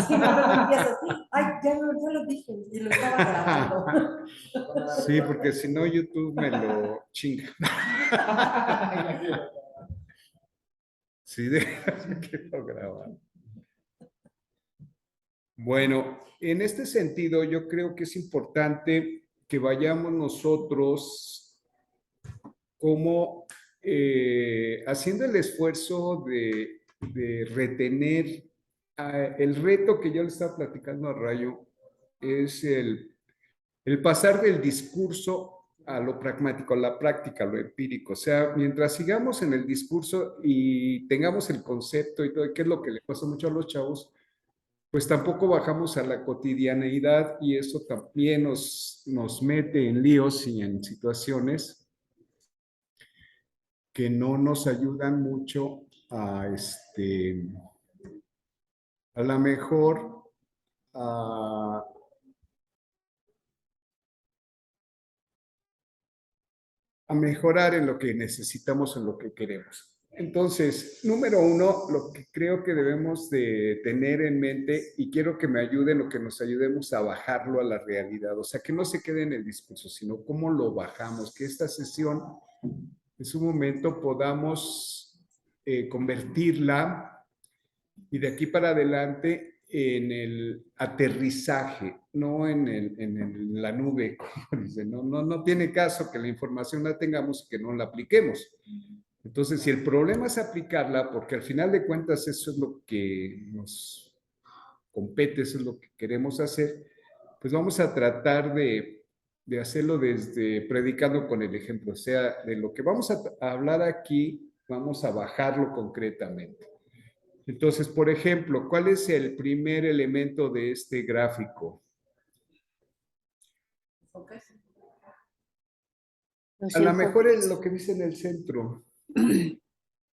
Sí, no empiezas, ay, ya lo dije, y lo estaba grabando. Sí, porque si no YouTube me lo chinga. Sí, déjame que lo graba. Bueno, en este sentido, yo creo que es importante que vayamos nosotros como haciendo el esfuerzo de retener el reto que yo le estaba platicando a Rayo, es el pasar del discurso a lo pragmático, a la práctica, a lo empírico. O sea, mientras sigamos en el discurso y tengamos el concepto y todo, que es lo que le pasa mucho a los chavos, pues tampoco bajamos a la cotidianeidad y eso también nos mete en líos y en situaciones que no nos ayudan mucho a lo mejor a, a mejorar en lo que necesitamos, en lo que queremos. Entonces, número uno, lo que creo que debemos de tener en mente, y quiero que me ayuden o que nos ayudemos a bajarlo a la realidad, o sea, que no se quede en el discurso, sino cómo lo bajamos, que esta sesión en su momento podamos convertirla y de aquí para adelante en el aterrizaje, no en la nube, como dicen. No tiene caso que la información la tengamos y que no la apliquemos. Entonces, si el problema es aplicarla, porque al final de cuentas eso es lo que nos compete, eso es lo que queremos hacer, pues vamos a tratar de hacerlo desde predicando con el ejemplo. O sea, de lo que vamos a hablar aquí, vamos a bajarlo concretamente. Entonces, por ejemplo, ¿cuál es el primer elemento de este gráfico? A lo mejor es lo que dice en el centro.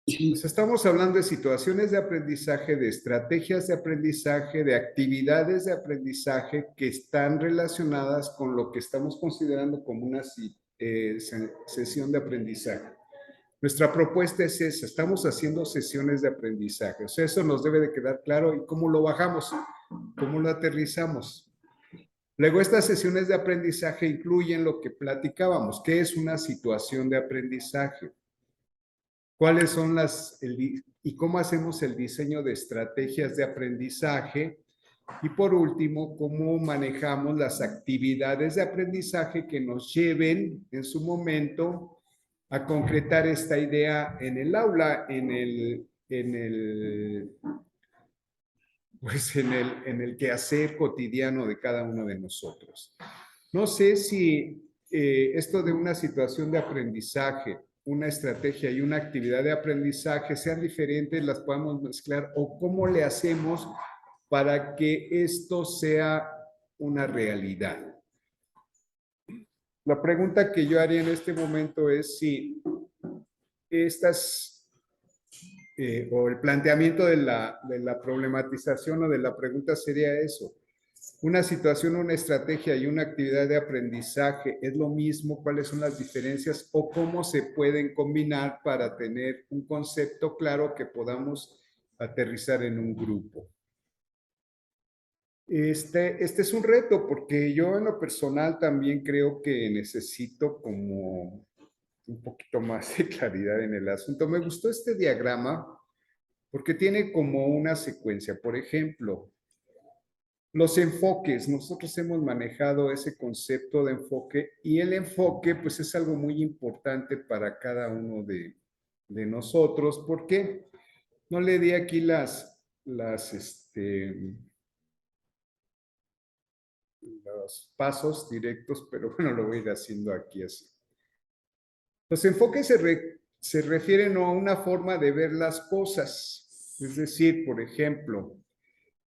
Pues estamos hablando de situaciones de aprendizaje, de estrategias de aprendizaje, de actividades de aprendizaje que están relacionadas con lo que estamos considerando como una sesión de aprendizaje. Nuestra propuesta es esa, estamos haciendo sesiones de aprendizaje. O sea, eso nos debe de quedar claro y cómo lo bajamos, cómo lo aterrizamos. Luego, estas sesiones de aprendizaje incluyen lo que platicábamos, qué es una situación de aprendizaje, cuáles son y cómo hacemos el diseño de estrategias de aprendizaje y por último, cómo manejamos las actividades de aprendizaje que nos lleven en su momento a concretar esta idea en el aula, pues en el quehacer cotidiano de cada uno de nosotros. No sé si esto de una situación de aprendizaje, una estrategia y una actividad de aprendizaje sean diferentes, las podemos mezclar o cómo le hacemos para que esto sea una realidad. La pregunta que yo haría en este momento es si estas o el planteamiento de la problematización o de la pregunta sería eso. Una situación, una estrategia y una actividad de aprendizaje es lo mismo, cuáles son las diferencias o cómo se pueden combinar para tener un concepto claro que podamos aterrizar en un grupo. Este es un reto porque yo en lo personal también creo que necesito como un poquito más de claridad en el asunto. Me gustó este diagrama porque tiene como una secuencia. Por ejemplo, los enfoques. Nosotros hemos manejado ese concepto de enfoque y el enfoque pues es algo muy importante para cada uno de nosotros. ¿Por qué? No le di aquí los pasos directos, pero bueno, lo voy a ir haciendo aquí así. Los enfoques se refieren a una forma de ver las cosas. Es decir, por ejemplo,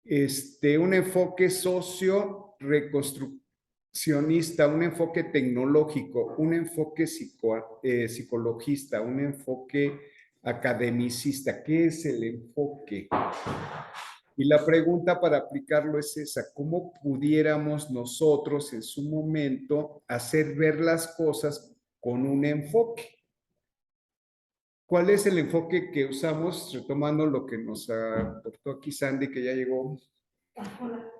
un enfoque socio-reconstruccionista, un enfoque tecnológico, un enfoque psicologista, un enfoque academicista. ¿Qué es el enfoque? Y la pregunta para aplicarlo es esa, ¿cómo pudiéramos nosotros en su momento hacer ver las cosas con un enfoque? ¿Cuál es el enfoque que usamos, retomando lo que nos aportó aquí Sandy, que ya llegó?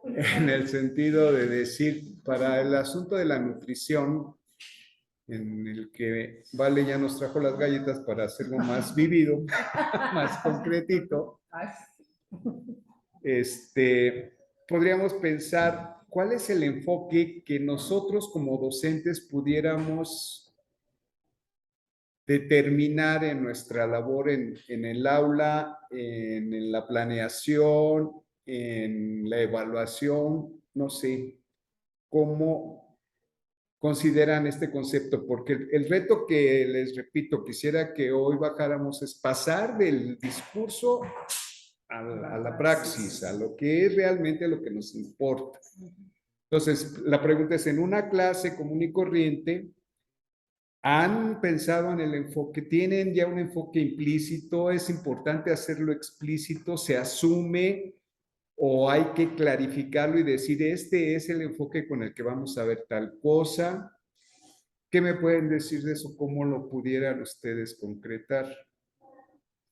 en el sentido de decir, para el asunto de la nutrición, en el que Vale ya nos trajo las galletas para hacerlo más vivido, más concretito, podríamos pensar cuál es el enfoque que nosotros como docentes pudiéramos determinar en nuestra labor en el aula, en la planeación, en la evaluación, no sé, cómo consideran este concepto, porque el reto que les repito, quisiera que hoy bajáramos es pasar del discurso a la praxis, a lo que es realmente lo que nos importa. Entonces, la pregunta es, en una clase común y corriente, ¿han pensado en el enfoque? ¿Tienen ya un enfoque implícito? ¿Es importante hacerlo explícito? ¿Se asume o hay que clarificarlo y decir, este es el enfoque con el que vamos a ver tal cosa? ¿Qué me pueden decir de eso? ¿Cómo lo pudieran ustedes concretar?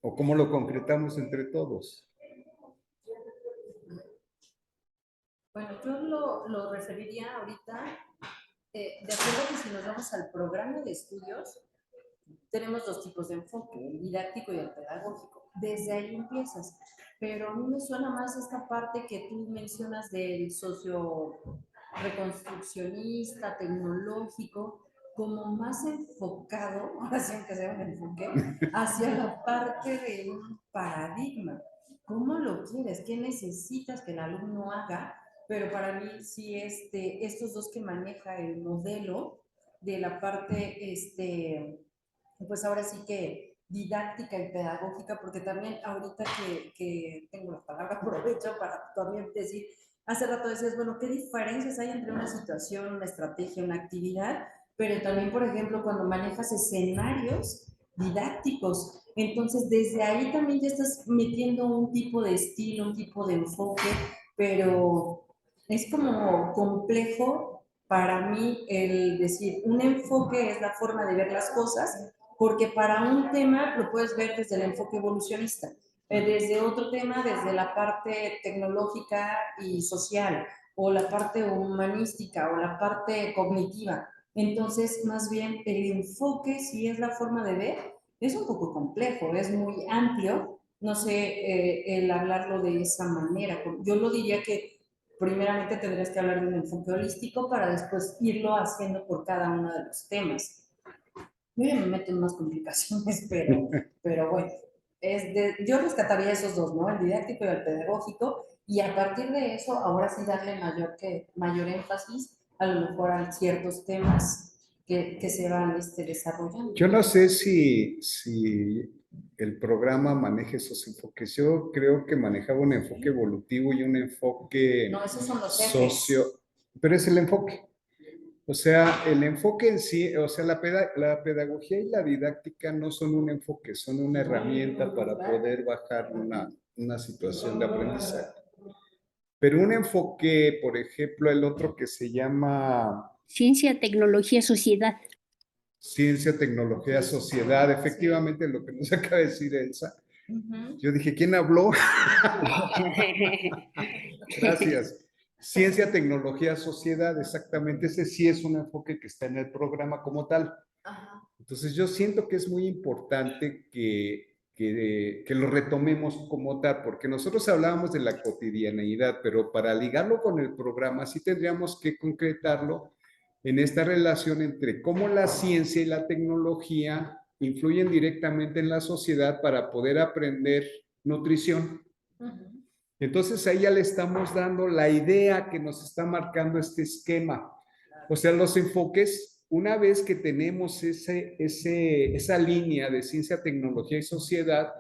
¿O cómo lo concretamos entre todos? Bueno, yo lo referiría ahorita, de acuerdo que si nos vamos al programa de estudios, tenemos dos tipos de enfoque, el didáctico y el pedagógico. Desde ahí empiezas. Pero a mí me suena más esta parte que tú mencionas del socio reconstruccionista, tecnológico, como más enfocado, ahora sí que sea un enfoque, hacia la parte de un paradigma. ¿Cómo lo quieres? ¿Qué necesitas que el alumno haga? Pero para mí, sí, estos dos que maneja el modelo de la parte, pues ahora sí que didáctica y pedagógica, porque también ahorita que tengo la palabra, aprovecho para también decir, hace rato decías, bueno, ¿qué diferencias hay entre una situación, una estrategia, una actividad? Pero también, por ejemplo, cuando manejas escenarios didácticos, entonces desde ahí también ya estás metiendo un tipo de estilo, un tipo de enfoque, pero es como complejo para mí el decir, un enfoque es la forma de ver las cosas, porque para un tema lo puedes ver desde el enfoque evolucionista, desde otro tema, desde la parte tecnológica y social, o la parte humanística, o la parte cognitiva. Entonces, más bien, el enfoque, si es la forma de ver, es un poco complejo, es muy amplio, no sé, el hablarlo de esa manera. Yo lo diría que primeramente tendrías que hablar de un enfoque holístico para después irlo haciendo por cada uno de los temas. Yo ya me meto en más complicaciones, pero bueno, yo rescataría esos dos, ¿no? El didáctico y el pedagógico, y a partir de eso, ahora sí darle mayor énfasis a lo mejor a ciertos temas que se van desarrollando. Yo no sé si el programa maneja esos enfoques. Yo creo que manejaba un enfoque evolutivo y un enfoque No, esos son los ejes. socio, pero es el enfoque. O sea, el enfoque en sí, o sea, la pedagogía y la didáctica no son un enfoque, son una herramienta para poder bajar una situación de aprendizaje. Pero un enfoque, por ejemplo, el otro que se llama Ciencia, tecnología, sociedad. ciencia, tecnología, sociedad, efectivamente lo que nos acaba de decir Elsa. Yo dije, ¿quién habló? Gracias. Ciencia, tecnología, sociedad, exactamente. Ese sí es un enfoque que está en el programa como tal. Entonces yo siento que es muy importante que lo retomemos como tal, porque nosotros hablábamos de la cotidianeidad, pero para ligarlo con el programa sí tendríamos que concretarlo en esta relación entre cómo la ciencia y la tecnología influyen directamente en la sociedad para poder aprender nutrición. Entonces ahí ya le estamos dando la idea que nos está marcando este esquema. O sea, los enfoques, una vez que tenemos esa línea de ciencia, tecnología y sociedad,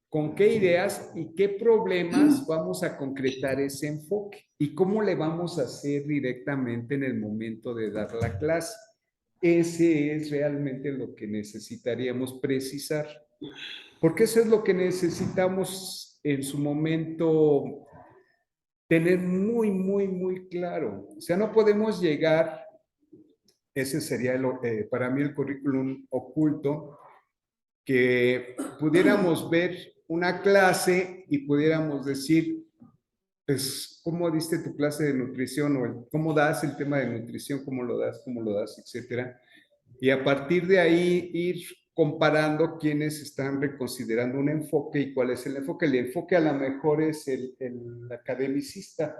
¿con qué ideas y qué problemas vamos a concretar ese enfoque? ¿Y cómo le vamos a hacer directamente en el momento de dar la clase? Ese es realmente lo que necesitaríamos precisar. Porque eso es lo que necesitamos en su momento tener muy, muy, muy claro. O sea, no podemos llegar, ese sería para mí el currículum oculto, que pudiéramos ver una clase y pudiéramos decir, pues, cómo diste tu clase de nutrición o cómo das el tema de nutrición, cómo lo das, etcétera. Y a partir de ahí ir comparando quiénes están reconsiderando un enfoque y cuál es el enfoque. El enfoque a lo mejor es el academicista,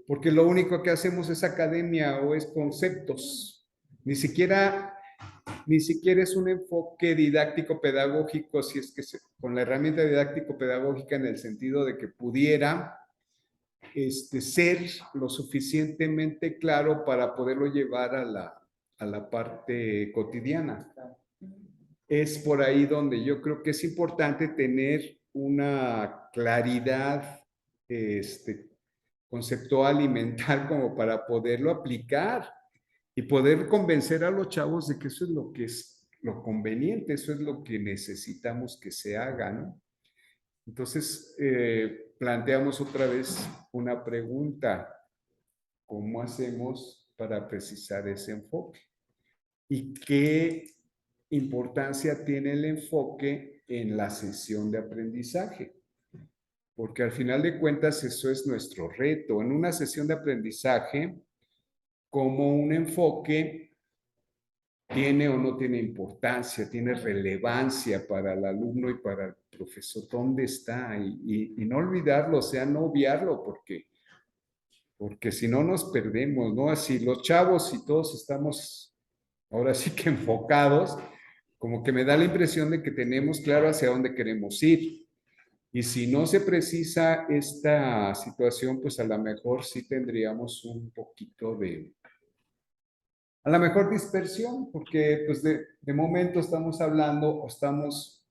porque lo único que hacemos es academia o es conceptos. Ni siquiera es un enfoque didáctico pedagógico, si es que con la herramienta didáctico pedagógica en el sentido de que pudiera ser lo suficientemente claro para poderlo llevar a la parte cotidiana. Es por ahí donde yo creo que es importante tener una claridad conceptual y mental como para poderlo aplicar y poder convencer a los chavos de que eso es lo que es lo conveniente, eso es lo que necesitamos que se haga, ¿no? Entonces, planteamos otra vez una pregunta: ¿cómo hacemos para precisar ese enfoque? ¿Y qué importancia tiene el enfoque en la sesión de aprendizaje? Porque al final de cuentas eso es nuestro reto. En una sesión de aprendizaje, ¿cómo un enfoque tiene o no tiene importancia, tiene relevancia para el alumno y para el profesor? ¿Dónde está? Y no olvidarlo, o sea, no obviarlo, porque si no nos perdemos, ¿no? Así los chavos y todos estamos ahora sí que enfocados, como que me da la impresión de que tenemos claro hacia dónde queremos ir. Y si no se precisa esta situación, pues a lo mejor sí tendríamos un poquito a lo mejor dispersión, porque pues de momento estamos hablando o estamos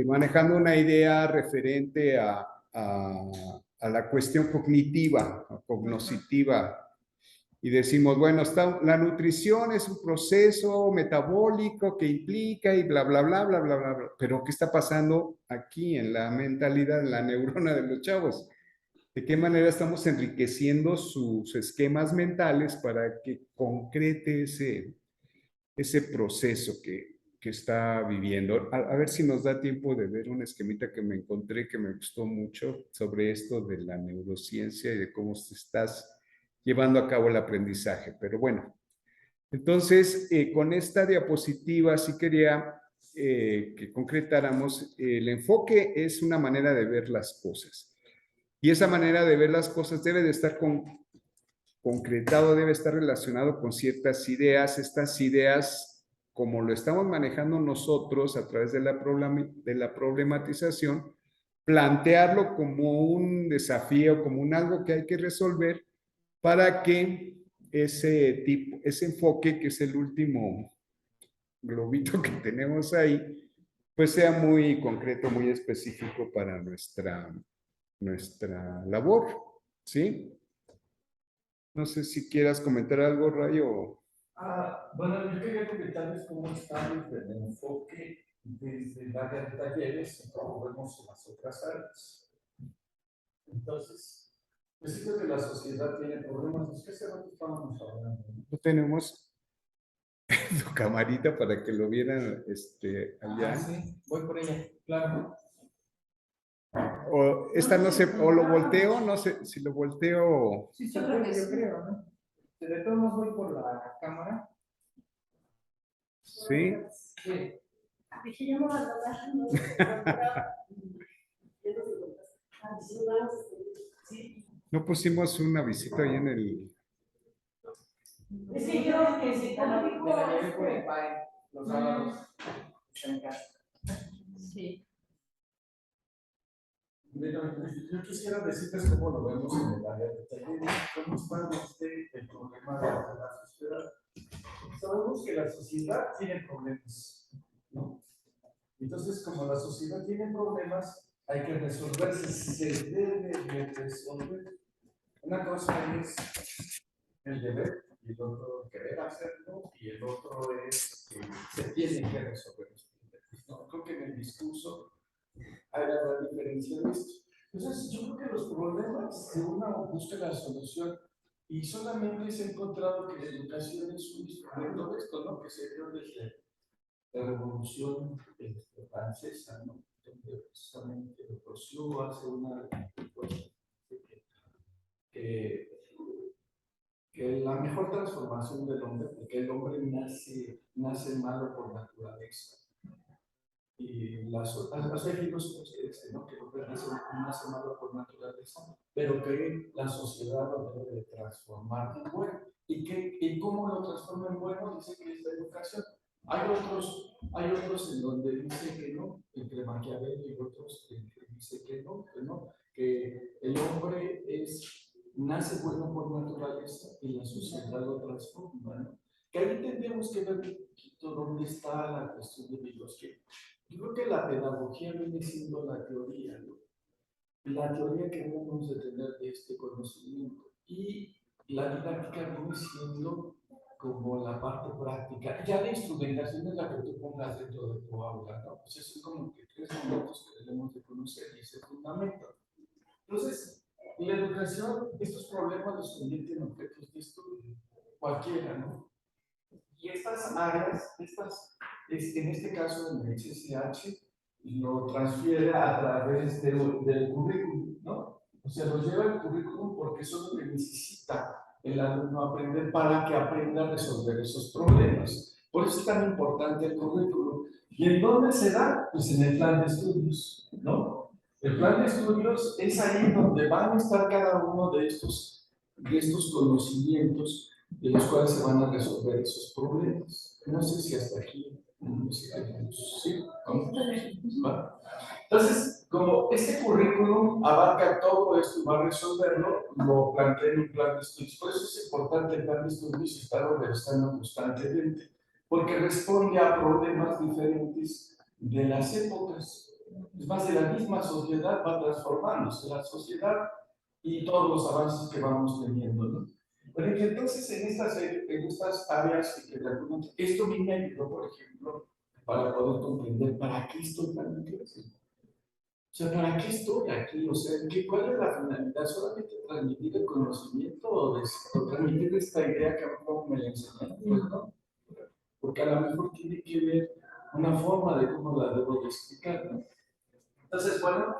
manejando una idea referente a la cuestión cognitiva, cognoscitiva, y decimos, bueno, la nutrición es un proceso metabólico que implica y bla, bla, bla, bla, bla, bla, bla. Pero ¿qué está pasando aquí en la mentalidad, en la neurona de los chavos? ¿De qué manera estamos enriqueciendo sus esquemas mentales para que concrete ese proceso que está viviendo? A ver si nos da tiempo de ver un esquemita que me encontré que me gustó mucho sobre esto de la neurociencia y de cómo estás llevando a cabo el aprendizaje. Pero bueno, entonces con esta diapositiva sí quería que concretáramos. El enfoque es una manera de ver las cosas. Y esa manera de ver las cosas debe de estar concretado, debe estar relacionado con ciertas ideas. Estas ideas, como lo estamos manejando nosotros a través de la problematización, plantearlo como un desafío, como un algo que hay que resolver para que ese enfoque, que es el último globito que tenemos ahí, pues sea muy concreto, muy específico para nuestra labor, ¿sí? No sé si quieras comentar algo, Rayo. Bueno, yo quería comentarles cómo está desde el enfoque desde el área de talleres y cómo vemos en las otras áreas. Entonces, pues sí creo que la sociedad tiene problemas. Es que hace rato estábamos hablando, ¿no? No tenemos tu camarita para que lo vieran allá. Sí, voy por ella, claro. O esta no sé, o lo volteo, no sé si lo volteo. Sí, yo creo, ¿no? De todos modos voy por la cámara. Sí. Sí. No pusimos un avisito ahí en el. Es que yo que si me la llevé por el pai los sábados en casa. Sí. Yo quisiera decirles cómo lo vemos en el área de talleres, cómo está el problema de la sociedad. Sabemos que la sociedad tiene problemas, ¿no? Entonces, como la sociedad tiene problemas, hay que resolverse, se debe de resolver. Una cosa es el deber, y el otro querer hacerlo, y el otro es que se tiene que resolver. ¿No? Creo que en el discurso hay la gran diferencia de esto. Entonces, yo creo que los problemas de uno busca la solución y solamente se ha encontrado que la educación es un instrumento de esto, ¿no? Que se dio desde la Revolución Francesa, ¿no? Donde precisamente Rousseau hace una propuesta mejor transformación del hombre, porque el hombre nace malo por naturaleza. Y hay filósofos que dicen, ¿no?, que el hombre nace malo por naturaleza, pero que la sociedad lo debe de transformar en bueno. ¿Y cómo lo transforma en bueno? Dice que es la educación. Hay otros en donde dice que no, entre Maquiavelo y otros que dice que no, que el hombre nace bueno por naturaleza y la sociedad lo transforma, ¿no? Que ahí tendríamos que ver un poquito dónde está la cuestión de biología. Yo creo que la pedagogía viene siendo la teoría, ¿no? La teoría que debemos de tener de este conocimiento, y la didáctica viene siendo como la parte práctica. Ya la instrumentación es la que tú pongas dentro de tu aula, ¿no? Pues eso es como que 3 momentos que debemos de conocer y ese fundamento. Entonces, la educación, estos problemas los convierte en objetos de estudio, cualquiera, ¿no? Y estas áreas, en este caso en el CCH, lo transfiere a través del currículum, ¿no? O sea, lo lleva el currículum porque eso es lo que necesita el alumno aprender para que aprenda a resolver esos problemas. Por eso es tan importante el currículum. ¿Y en dónde se da? Pues en el plan de estudios, ¿no? El plan de estudios es ahí donde van a estar cada uno de estos conocimientos de los cuales se van a resolver esos problemas. No sé si hasta aquí, no sé si entonces, como este currículum abarca todo esto y va a resolverlo, lo planteé en un plan de estudios. Por eso es importante el plan de estudios y estarlo revisando constantemente, porque responde a problemas diferentes de las épocas. Es más, de la misma sociedad va transformándose la sociedad y todos los avances que vamos teniendo, ¿no? Pero entonces en estas áreas que esto a mí me ayudó, por ejemplo, para poder comprender para qué estoy tan clase. O sea, ¿para qué estoy aquí? O sea, ¿cuál es la finalidad? ¿Solamente transmitir el conocimiento o transmitir esta idea que a mí me la enseñaron? Pues no, porque a lo mejor tiene que ver una forma de cómo la debo de explicar, ¿no? Entonces, bueno,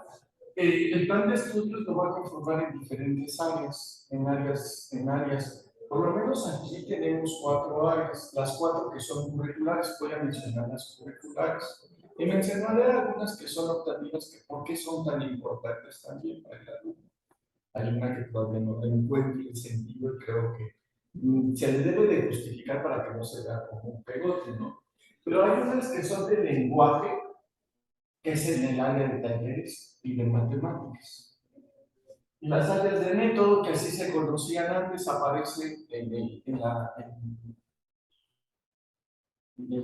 el plan de estudios lo va a conformar en diferentes áreas, en áreas. Por lo menos aquí tenemos 4 áreas, las 4 que son curriculares. Voy a mencionar las curriculares. Y mencionaré algunas que son optativas, que por qué son tan importantes también para el alumno. Hay una que todavía no encuentro el sentido y creo que se le debe de justificar para que no se vea como un pegote, ¿no? Pero hay unas que son de lenguaje, que es en el área de talleres y de matemáticas. Y las áreas de método, que así se conocían antes, aparecen en el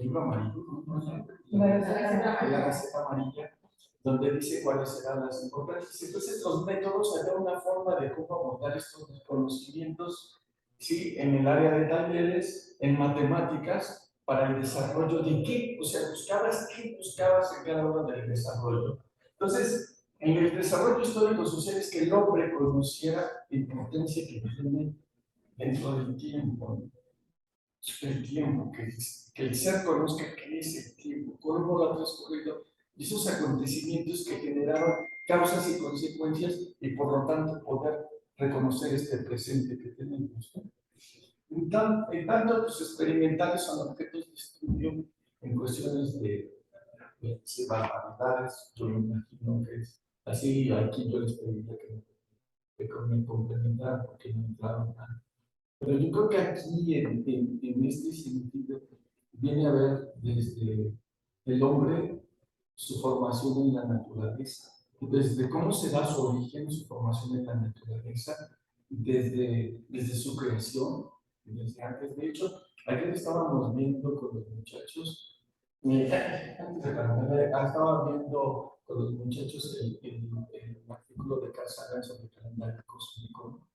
libro amarillo, ¿no? La Gaceta Amarilla, donde dice cuáles serán las importantes. Entonces, los métodos, había una forma de cómo abordar estos conocimientos, ¿sí? En el área de talleres, en matemáticas, para el desarrollo de qué, o sea, qué buscabas en cada uno del desarrollo. Entonces, en el desarrollo histórico social es que el hombre conociera la importancia que tiene dentro del tiempo, ¿no? El tiempo, que el ser conozca qué es el tiempo, cómo lo ha transcurrido, y esos acontecimientos que generaron causas y consecuencias, y por lo tanto poder reconocer este presente que tenemos, ¿no? En tanto, los experimentales son objetos de estudio en cuestiones de barbaridades. Yo me imagino que es así. Aquí yo les pediría que me complementaran porque no entraron tanto. Pero yo creo que aquí, en este sentido, viene a ver desde el hombre su formación en la naturaleza, desde cómo se da su origen, su formación en la naturaleza, desde su creación, desde antes. De hecho, ayer estábamos viendo con los muchachos, estaba viendo con los muchachos el artículo de Carl Sagan sobre el calendario cósmico,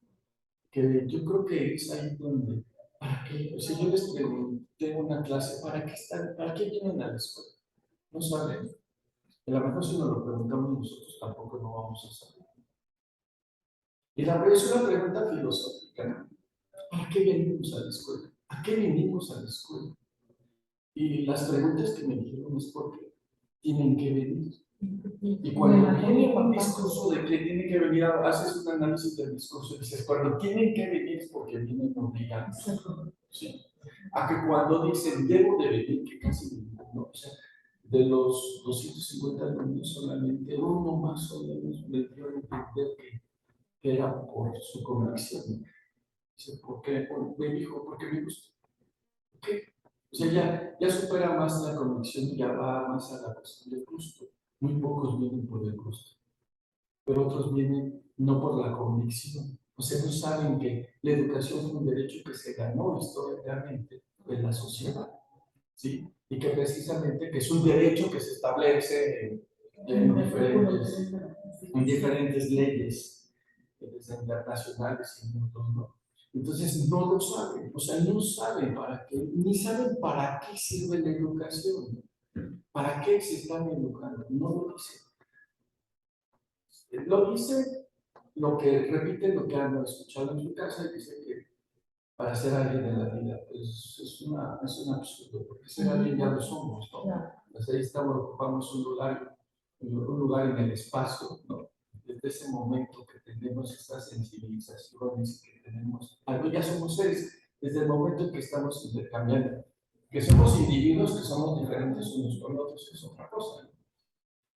que yo creo que es ahí donde, ¿para qué? O sea, yo les pregunté en una clase, ¿para qué vienen a la escuela? No saben. A lo mejor si nos lo preguntamos nosotros tampoco no vamos a saber. Y la verdad es una pregunta filosófica, ¿no? ¿Para qué venimos a la escuela? ¿A qué venimos a la escuela? Y las preguntas que me dijeron es porque tienen que venir. Y cuando viene un discurso de que tiene que venir, haces un análisis del discurso y dices, cuando tienen que venir es porque vienen obligados. ¿Sí? A que cuando dicen, debo de venir, que casi ninguno, o sea, de los 250 alumnos, solamente uno más o menos me dio a entender que era por su convicción. Dice, ¿por qué? Me dijo, porque me gusta. ¿Qué? O sea, ya supera más la convicción, ya va más a la cuestión del gusto. Muy pocos vienen por el gusto, pero otros vienen no por la convicción. O sea, no saben que la educación es un derecho que se ganó históricamente en la sociedad, ¿sí? Y que precisamente que es un derecho que se establece en diferentes leyes, desde internacionales y mundos, ¿no? Entonces no lo saben, o sea, no saben para qué, ni saben para qué sirve la educación, para qué se están educando, no lo dicen. Lo dice lo que repite lo que han escuchado en su casa y dice que para ser alguien en la vida pues, es un absurdo, porque ser alguien ya lo somos, ¿no? Pues ahí estamos, ocupamos un lugar en el espacio, ¿no? Desde ese momento que tenemos estas sensibilizaciones, que tenemos, algo ya somos seres, desde el momento que estamos intercambiando, que somos individuos, que somos diferentes unos con otros, es otra cosa.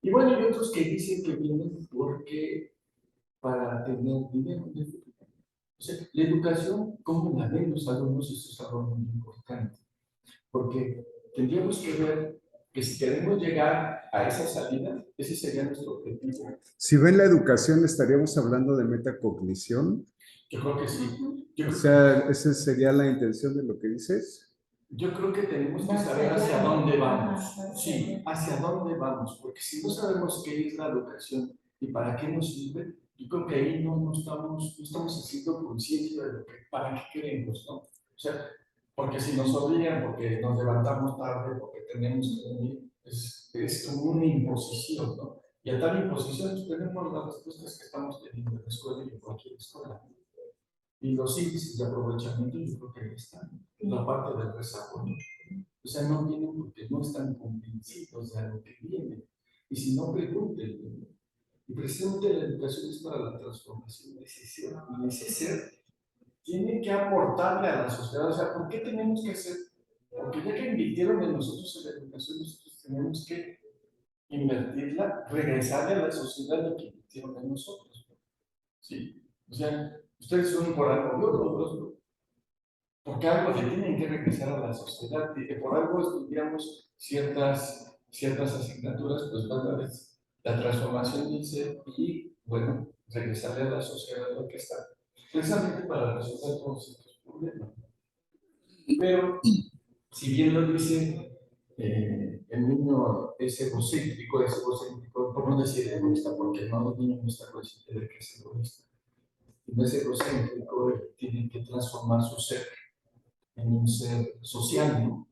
Y bueno, hay otros que dicen que vienen porque para tener dinero. O sea, la educación, ¿cómo la ven los alumnos? Eso es algo muy importante, porque tendríamos que ver que si queremos llegar a esa salida, ese sería nuestro objetivo. Si ven la educación, estaríamos hablando de metacognición. Yo creo que sí. O sea, esa sería la intención de lo que dices. Yo creo que tenemos que saber hacia dónde vamos. Sí, hacia dónde vamos, porque si no sabemos qué es la educación y para qué nos sirve, yo creo que ahí no estamos haciendo conciencia de lo que, para qué queremos, ¿no? O sea, porque si nos obligan, porque nos levantamos tarde, porque tenemos que dormir, es como una imposición, ¿no? Y a tal imposición pues, tenemos las respuestas que estamos teniendo en la escuela y en cualquier escuela. Y los índices de aprovechamiento, yo creo que ahí están, la parte del rezago, ¿no? O sea, no vienen porque no están convencidos de lo que viene. Y si no, pregúntenle. Y precisamente la educación es para la transformación de ese ser. Y ese ser tiene que aportarle a la sociedad. O sea, ¿por qué tenemos que hacer? Porque ya que invirtieron en nosotros en la educación, nosotros tenemos que invertirla, regresarle a la sociedad lo que invirtieron en nosotros. ¿Sí? O sea, ustedes son por algo, yo porque algo le tienen que regresar a la sociedad, y que por algo estudiamos ciertas asignaturas, pues van a ver la transformación dice, y bueno, regresarle a la sociedad lo que está, precisamente para resolver todos estos problemas. Pero, si bien lo dice el niño es egocéntrico, por no decir egoísta, porque no, el niño no está consciente de que es egoísta. Y no es egocéntrico, tiene que transformar su ser en un ser social, ¿no?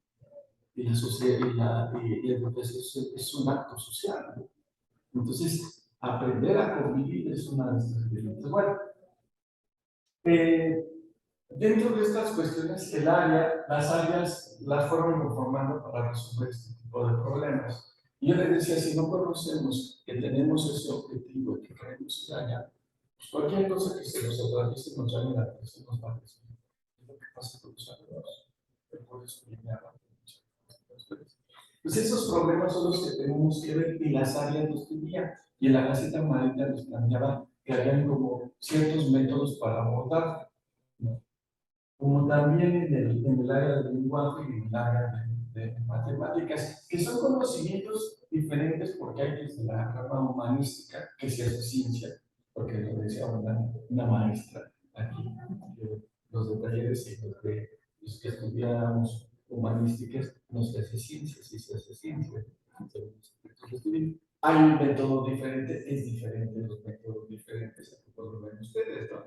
Y la sociedad y la educación es un acto social, ¿no? Entonces, aprender a convivir es una de estas habilidades. Bueno, dentro de estas cuestiones, las áreas las fueron informando para resolver este tipo de problemas. Y yo les decía, si no conocemos que tenemos ese objetivo y que queremos ir allá, pues cualquier cosa que se nos atraviese nos llame la atención, nos va a decir. Es lo que pasa con los alumnos. Por eso viene a pues esos problemas son los que tenemos que ver y las áreas nos tenían. Y en la Gaceta Amarilla nos planteaba que habían como ciertos métodos para abordar, ¿no? Como también en el área del lenguaje y en el área de matemáticas, que son conocimientos diferentes porque hay desde la rama humanística, que se hace ciencia, porque lo decía una maestra aquí, los de talleres y los que estudiamos humanísticas no se hace ciencia, sí se hace ciencia. Hay un método diferente, es diferente los métodos diferentes a como lo ven ustedes, ¿no?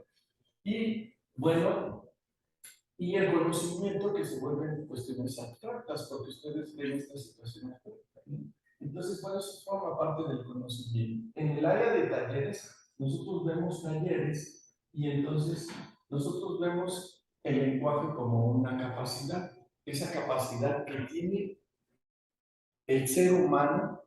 Y bueno, y el conocimiento que se vuelven cuestiones abstractas, porque ustedes ven esta situación. Entonces, bueno, eso forma parte del conocimiento. En el área de talleres, nosotros vemos talleres y entonces nosotros vemos el lenguaje como una capacidad, esa capacidad que tiene el ser humano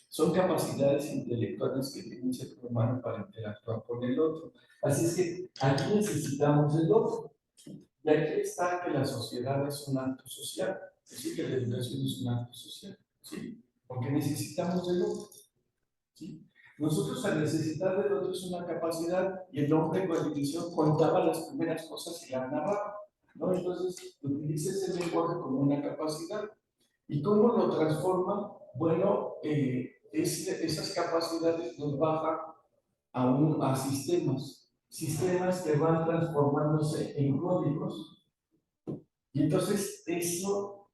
Son capacidades intelectuales que tiene un ser humano para interactuar con el otro. Así es que aquí necesitamos el otro. Y aquí está que la sociedad es un acto social. Es decir, que la educación es un acto social. ¿Sí? Porque necesitamos del otro. ¿Sí? Nosotros al necesitar del otro es una capacidad y el hombre cuando inició contaba las primeras cosas y las narraba, ¿no? Entonces utiliza ese lenguaje como una capacidad. ¿Y cómo lo transforma? Bueno, esas capacidades nos bajan a sistemas que van transformándose en códigos. Y entonces eso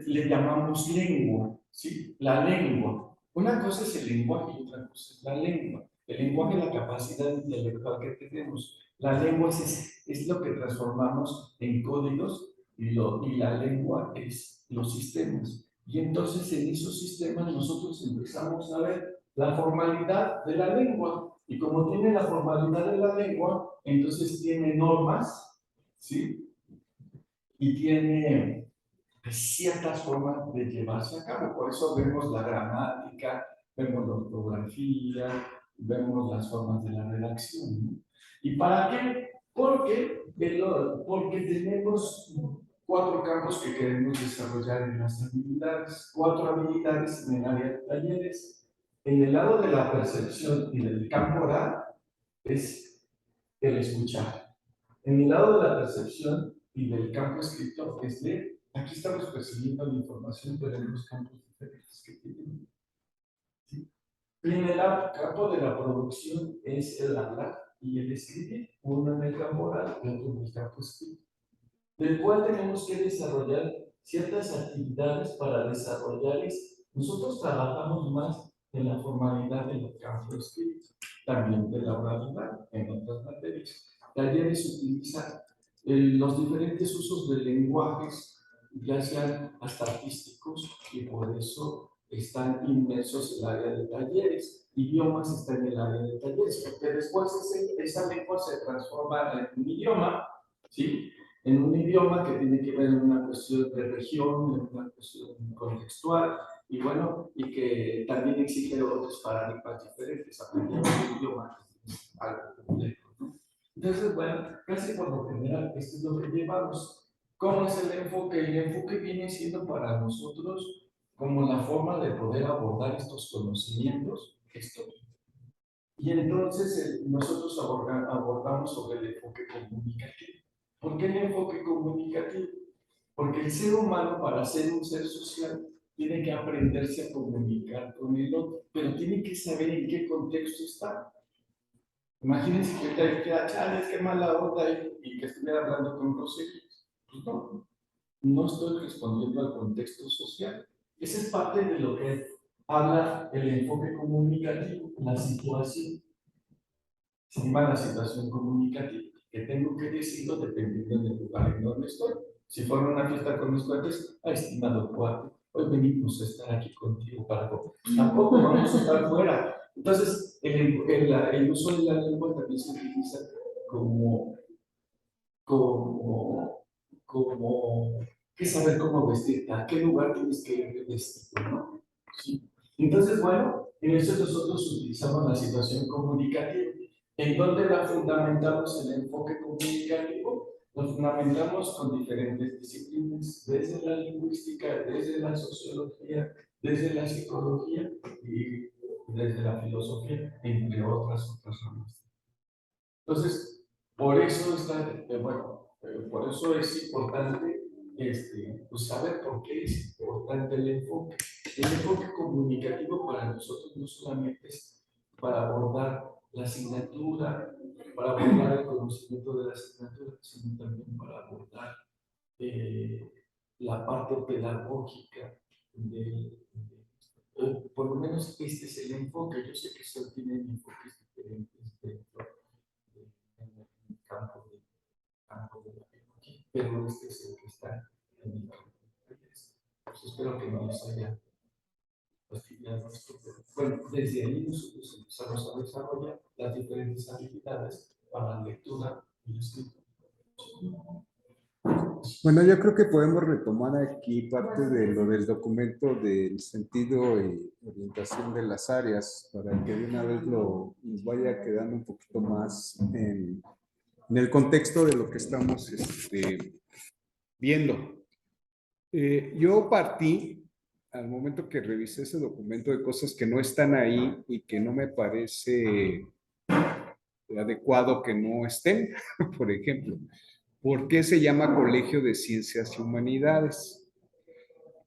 le llamamos lengua, ¿sí? La lengua. Una cosa es el lenguaje y otra cosa es la lengua. El lenguaje es la capacidad intelectual que tenemos. La lengua es lo que transformamos en códigos y la lengua es los sistemas. Y entonces en esos sistemas nosotros empezamos a ver la formalidad de la lengua. Y como tiene la formalidad de la lengua, entonces tiene normas, ¿sí? Y tiene ciertas formas de llevarse a cabo. Por eso vemos la gramática, vemos la ortografía, vemos las formas de la redacción, ¿no? ¿Y para qué? Porque tenemos 4 campos que queremos desarrollar en las habilidades, 4 habilidades en el área de talleres. En el lado de la percepción y del campo oral es el escuchar. En el lado de la percepción y del campo escrito es de, aquí estamos percibiendo la información, pero en los campos diferentes que tienen. ¿Sí? Y en el campo de la producción es el hablar y el escribir, uno en el campo oral y otro en el campo escrito, del cual tenemos que desarrollar ciertas actividades para desarrollarles. Nosotros trabajamos más en la formalidad del campo escrito, también de la oralidad en otras materias. Talleres utilizan los diferentes usos de lenguajes, ya sean hasta artísticos, y por eso están inmersos en el área de talleres. Idiomas está en el área de talleres, porque después esa lengua se transforma en un idioma, ¿sí? En un idioma que tiene que ver en una cuestión de región, en una cuestión contextual, y bueno, y que también exige otros paradigmas diferentes. Aprender un idioma es algo complejo, ¿no? Entonces, bueno, casi por lo general, esto es lo que llevamos. ¿Cómo es el enfoque? El enfoque viene siendo para nosotros como la forma de poder abordar estos conocimientos, esto. Y entonces nosotros abordamos sobre el enfoque comunicativo. ¿Por qué el enfoque comunicativo? Porque el ser humano, para ser un ser social, tiene que aprenderse a comunicar con el otro, pero tiene que saber en qué contexto está. Imagínense que te queda, chale, es que mala onda y que estuviera hablando con groserías. Pues no, no estoy respondiendo al contexto social. Esa es parte de lo que habla el enfoque comunicativo, la situación. Se llama la situación comunicativa, que tengo que decirlo dependiendo del lugar en donde estoy. Si fuera una fiesta con mis cuates, estimado cuate, hoy venimos a estar aquí contigo para tampoco vamos a estar fuera. Entonces, el uso de la lengua también se utiliza como, como, como, que saber cómo vestirte, a qué lugar tienes que ir vestido, ¿no? ¿Sí? Entonces, bueno, en eso nosotros utilizamos la situación comunicativa. ¿En dónde la fundamentamos el enfoque comunicativo? Lo fundamentamos con diferentes disciplinas, desde la lingüística, desde la sociología, desde la psicología y desde la filosofía, entre otras ramas. Entonces, por eso por eso es importante pues saber por qué es importante el enfoque. El enfoque comunicativo para nosotros no solamente es para abordar la asignatura, para abordar el conocimiento de la asignatura, sino también para abordar la parte pedagógica por lo menos este es el enfoque. Yo sé que se tienen enfoques diferentes dentro del campo de la biología, pero este es el que está en el campo de la biología. Pues espero que no les haya fastidiado esto. Bueno, desde ahí nosotros empezamos a desarrollar las diferentes habilidades para la lectura y la escritura. tenemos. Bueno, yo creo que podemos retomar aquí parte de lo del documento del sentido y orientación de las áreas para que de una vez nos vaya quedando un poquito más en el contexto de lo que estamos viendo. Yo partí, al momento que revisé ese documento, de cosas que no están ahí y que no me parece adecuado que no estén. Por ejemplo, ¿por qué se llama Colegio de Ciencias y Humanidades?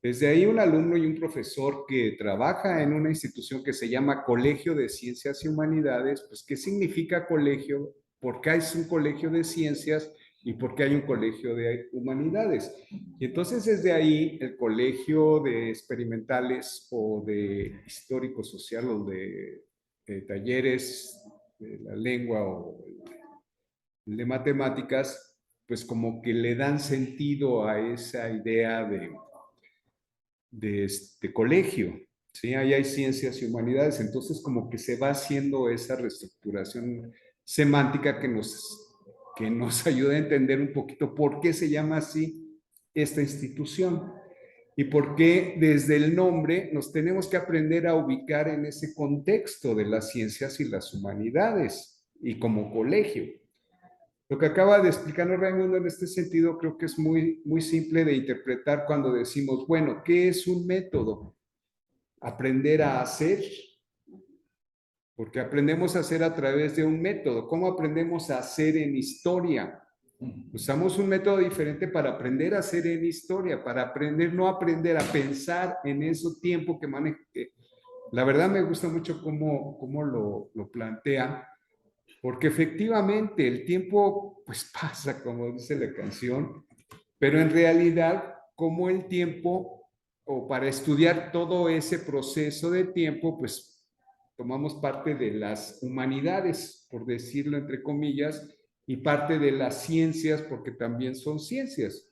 Desde ahí un alumno y un profesor que trabaja en una institución que se llama Colegio de Ciencias y Humanidades, pues ¿qué significa colegio? ¿Por qué es un colegio de ciencias y por qué hay un colegio de humanidades? Y entonces desde ahí el colegio de experimentales o de histórico social o de talleres de la lengua o de matemáticas, pues como que le dan sentido a esa idea de este colegio, ¿sí? Ahí hay ciencias y humanidades, entonces como que se va haciendo esa reestructuración semántica que nos ayuda a entender un poquito por qué se llama así esta institución y por qué desde el nombre nos tenemos que aprender a ubicar en ese contexto de las ciencias y las humanidades y como colegio. Lo que acaba de explicarnos Raimundo en este sentido creo que es muy, muy simple de interpretar cuando decimos, bueno, ¿qué es un método? Aprender a hacer, porque aprendemos a hacer a través de un método. ¿Cómo aprendemos a hacer en historia? Usamos un método diferente para aprender a hacer en historia, para aprender, no aprender a pensar en ese tiempo que maneja. La verdad me gusta mucho cómo lo plantea, porque efectivamente el tiempo pues pasa, como dice la canción, pero en realidad, como el tiempo, o para estudiar todo ese proceso de tiempo, pues tomamos parte de las humanidades, por decirlo entre comillas, y parte de las ciencias, porque también son ciencias.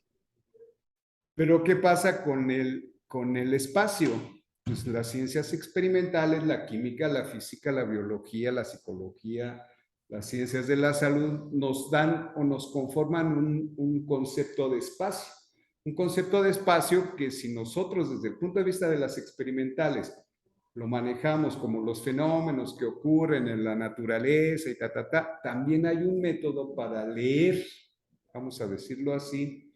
Pero ¿qué pasa con el espacio? Pues las ciencias experimentales, la química, la física, la biología, la psicología, las ciencias de la salud nos dan o nos conforman un concepto de espacio. Un concepto de espacio que si nosotros desde el punto de vista de las experimentales lo manejamos como los fenómenos que ocurren en la naturaleza y también hay un método para leer, vamos a decirlo así,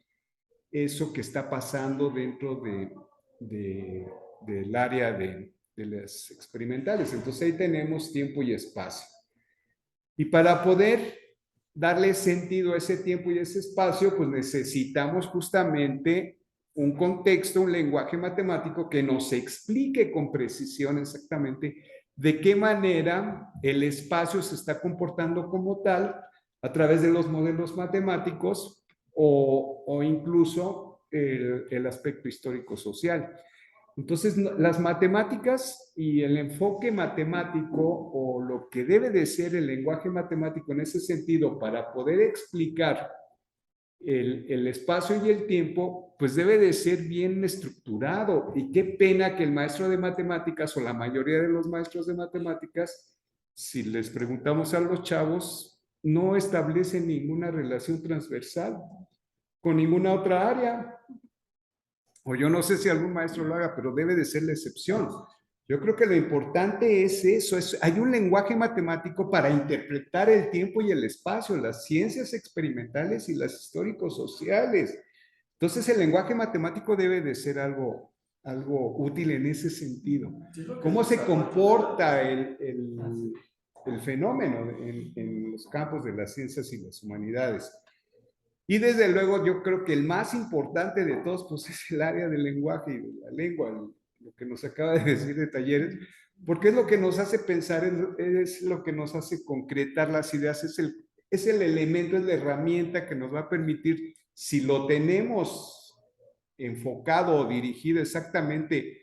eso que está pasando dentro del área de las experimentales. Entonces ahí tenemos tiempo y espacio. Y para poder darle sentido a ese tiempo y ese espacio, pues necesitamos justamente un contexto, un lenguaje matemático que nos explique con precisión exactamente de qué manera el espacio se está comportando como tal a través de los modelos matemáticos o incluso el aspecto histórico-social. Entonces, las matemáticas y el enfoque matemático o lo que debe de ser el lenguaje matemático en ese sentido para poder explicar el espacio y el tiempo, pues debe de ser bien estructurado. Y qué pena que el maestro de matemáticas o la mayoría de los maestros de matemáticas, si les preguntamos a los chavos, no establecen ninguna relación transversal con ninguna otra área. O yo no sé si algún maestro lo haga, pero debe de ser la excepción. Yo creo que lo importante es eso, hay un lenguaje matemático para interpretar el tiempo y el espacio, las ciencias experimentales y las históricos sociales. Entonces el lenguaje matemático debe de ser algo útil en ese sentido. ¿Cómo se comporta el fenómeno en los campos de las ciencias y las humanidades? Y desde luego yo creo que el más importante de todos pues es el área del lenguaje y de la lengua, lo que nos acaba de decir de talleres, porque es lo que nos hace pensar, es lo que nos hace concretar las ideas, es el elemento, es la herramienta que nos va a permitir, si lo tenemos enfocado o dirigido exactamente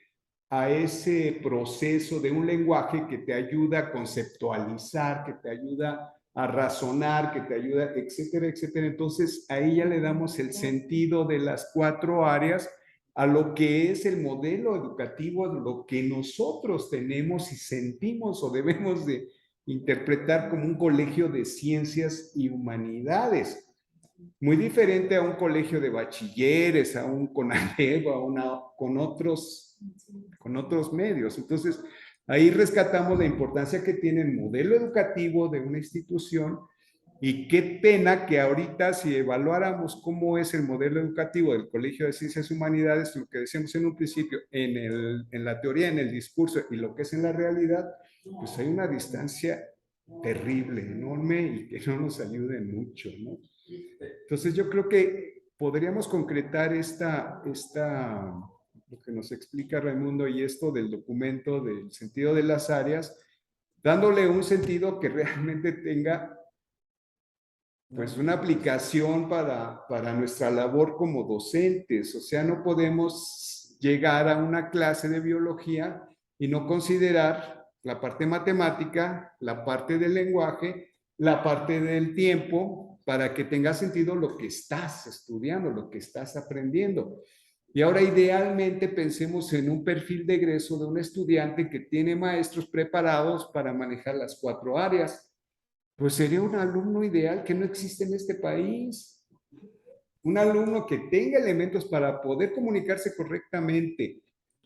a ese proceso de un lenguaje que te ayuda a conceptualizar, que te ayuda a razonar, que te ayuda, etcétera, etcétera. Entonces, ahí ya le damos el sentido de las 4 áreas a lo que es el modelo educativo, de lo que nosotros tenemos y sentimos o debemos de interpretar como un colegio de ciencias y humanidades. Muy diferente a un colegio de bachilleres, a un CONALEP, con otros medios. Entonces, ahí rescatamos la importancia que tiene el modelo educativo de una institución y qué pena que ahorita si evaluáramos cómo es el modelo educativo del Colegio de Ciencias y Humanidades, lo que decíamos en un principio, en la teoría, en el discurso y lo que es en la realidad, pues hay una distancia terrible, enorme y que no nos ayude mucho, ¿no? Entonces yo creo que podríamos concretar lo que nos explica Raimundo y esto del documento, del sentido de las áreas, dándole un sentido que realmente tenga pues una aplicación para nuestra labor como docentes. O sea, no podemos llegar a una clase de biología y no considerar la parte matemática, la parte del lenguaje, la parte del tiempo, para que tenga sentido lo que estás estudiando, lo que estás aprendiendo. Y ahora idealmente pensemos en un perfil de egreso de un estudiante que tiene maestros preparados para manejar las 4 áreas. Pues sería un alumno ideal que no existe en este país. Un alumno que tenga elementos para poder comunicarse correctamente,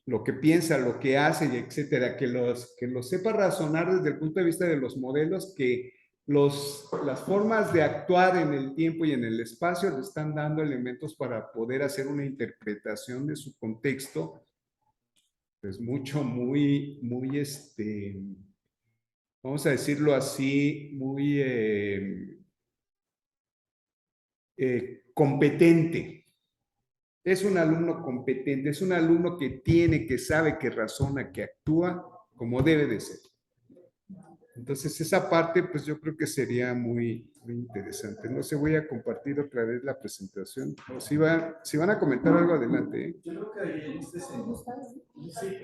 lo que piensa, lo que hace, etcétera, que los sepa razonar desde el punto de vista de los modelos, que las formas de actuar en el tiempo y en el espacio le están dando elementos para poder hacer una interpretación de su contexto, pues vamos a decirlo así, muy competente. Es un alumno competente, es un alumno que tiene, que sabe, que razona, que actúa como debe de ser. Entonces, esa parte, pues yo creo que sería muy interesante. No sé, voy a compartir otra vez la presentación. O si van a comentar algo, adelante. Yo creo que en este sentido, sí,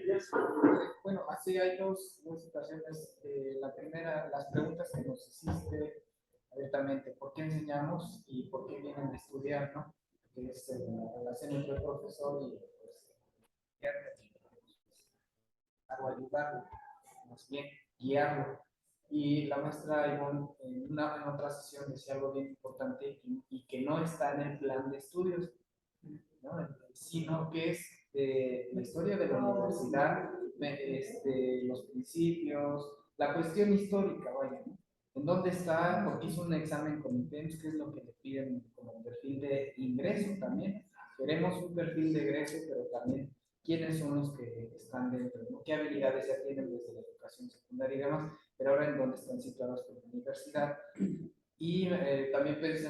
bueno, así hay dos situaciones. La primera, las preguntas que nos hiciste abiertamente, ¿por qué enseñamos y por qué vienen a estudiar, ¿no? Que es la relación entre el profesor y pues, algo ayudarlo, más bien guiarlo. Y la maestra Ivonne en otra sesión decía algo bien importante y que no está en el plan de estudios, ¿no? Sino que es la historia de la universidad, los principios, la cuestión histórica, vaya, ¿no? ¿En dónde está? Porque hizo un examen con ITEMS, que es lo que le piden como perfil de ingreso también. Queremos un perfil de ingreso, pero también quiénes son los que están dentro, ¿no? ¿Qué habilidades ya tienen desde la educación secundaria y demás? Pero ahora en dónde están situados con la universidad. Y también pensé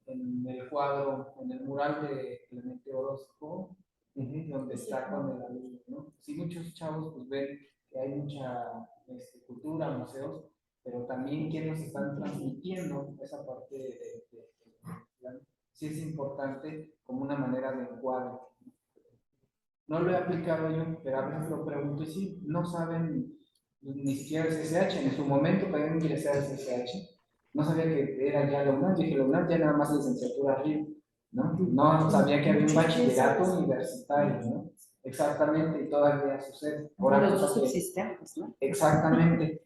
en el cuadro, en el mural de Clemente Orozco, donde está con el alumno, ¿no? Sí, muchos chavos pues ven que hay mucha cultura, museos, pero también quién nos están transmitiendo esa parte sí es importante como una manera de encuadre. No lo he aplicado yo, pero a veces lo pregunto y sí, no saben ni siquiera el CCH. En su momento también ingresé al CCH. No sabía que era ya la UNAM. Dije, la UNAM ya nada más licenciatura arriba, ¿no? No sabía que había un bachillerato universitario, ¿no? Exactamente, y todavía sucede. Ahora los dos subsistentes, ¿no? Exactamente.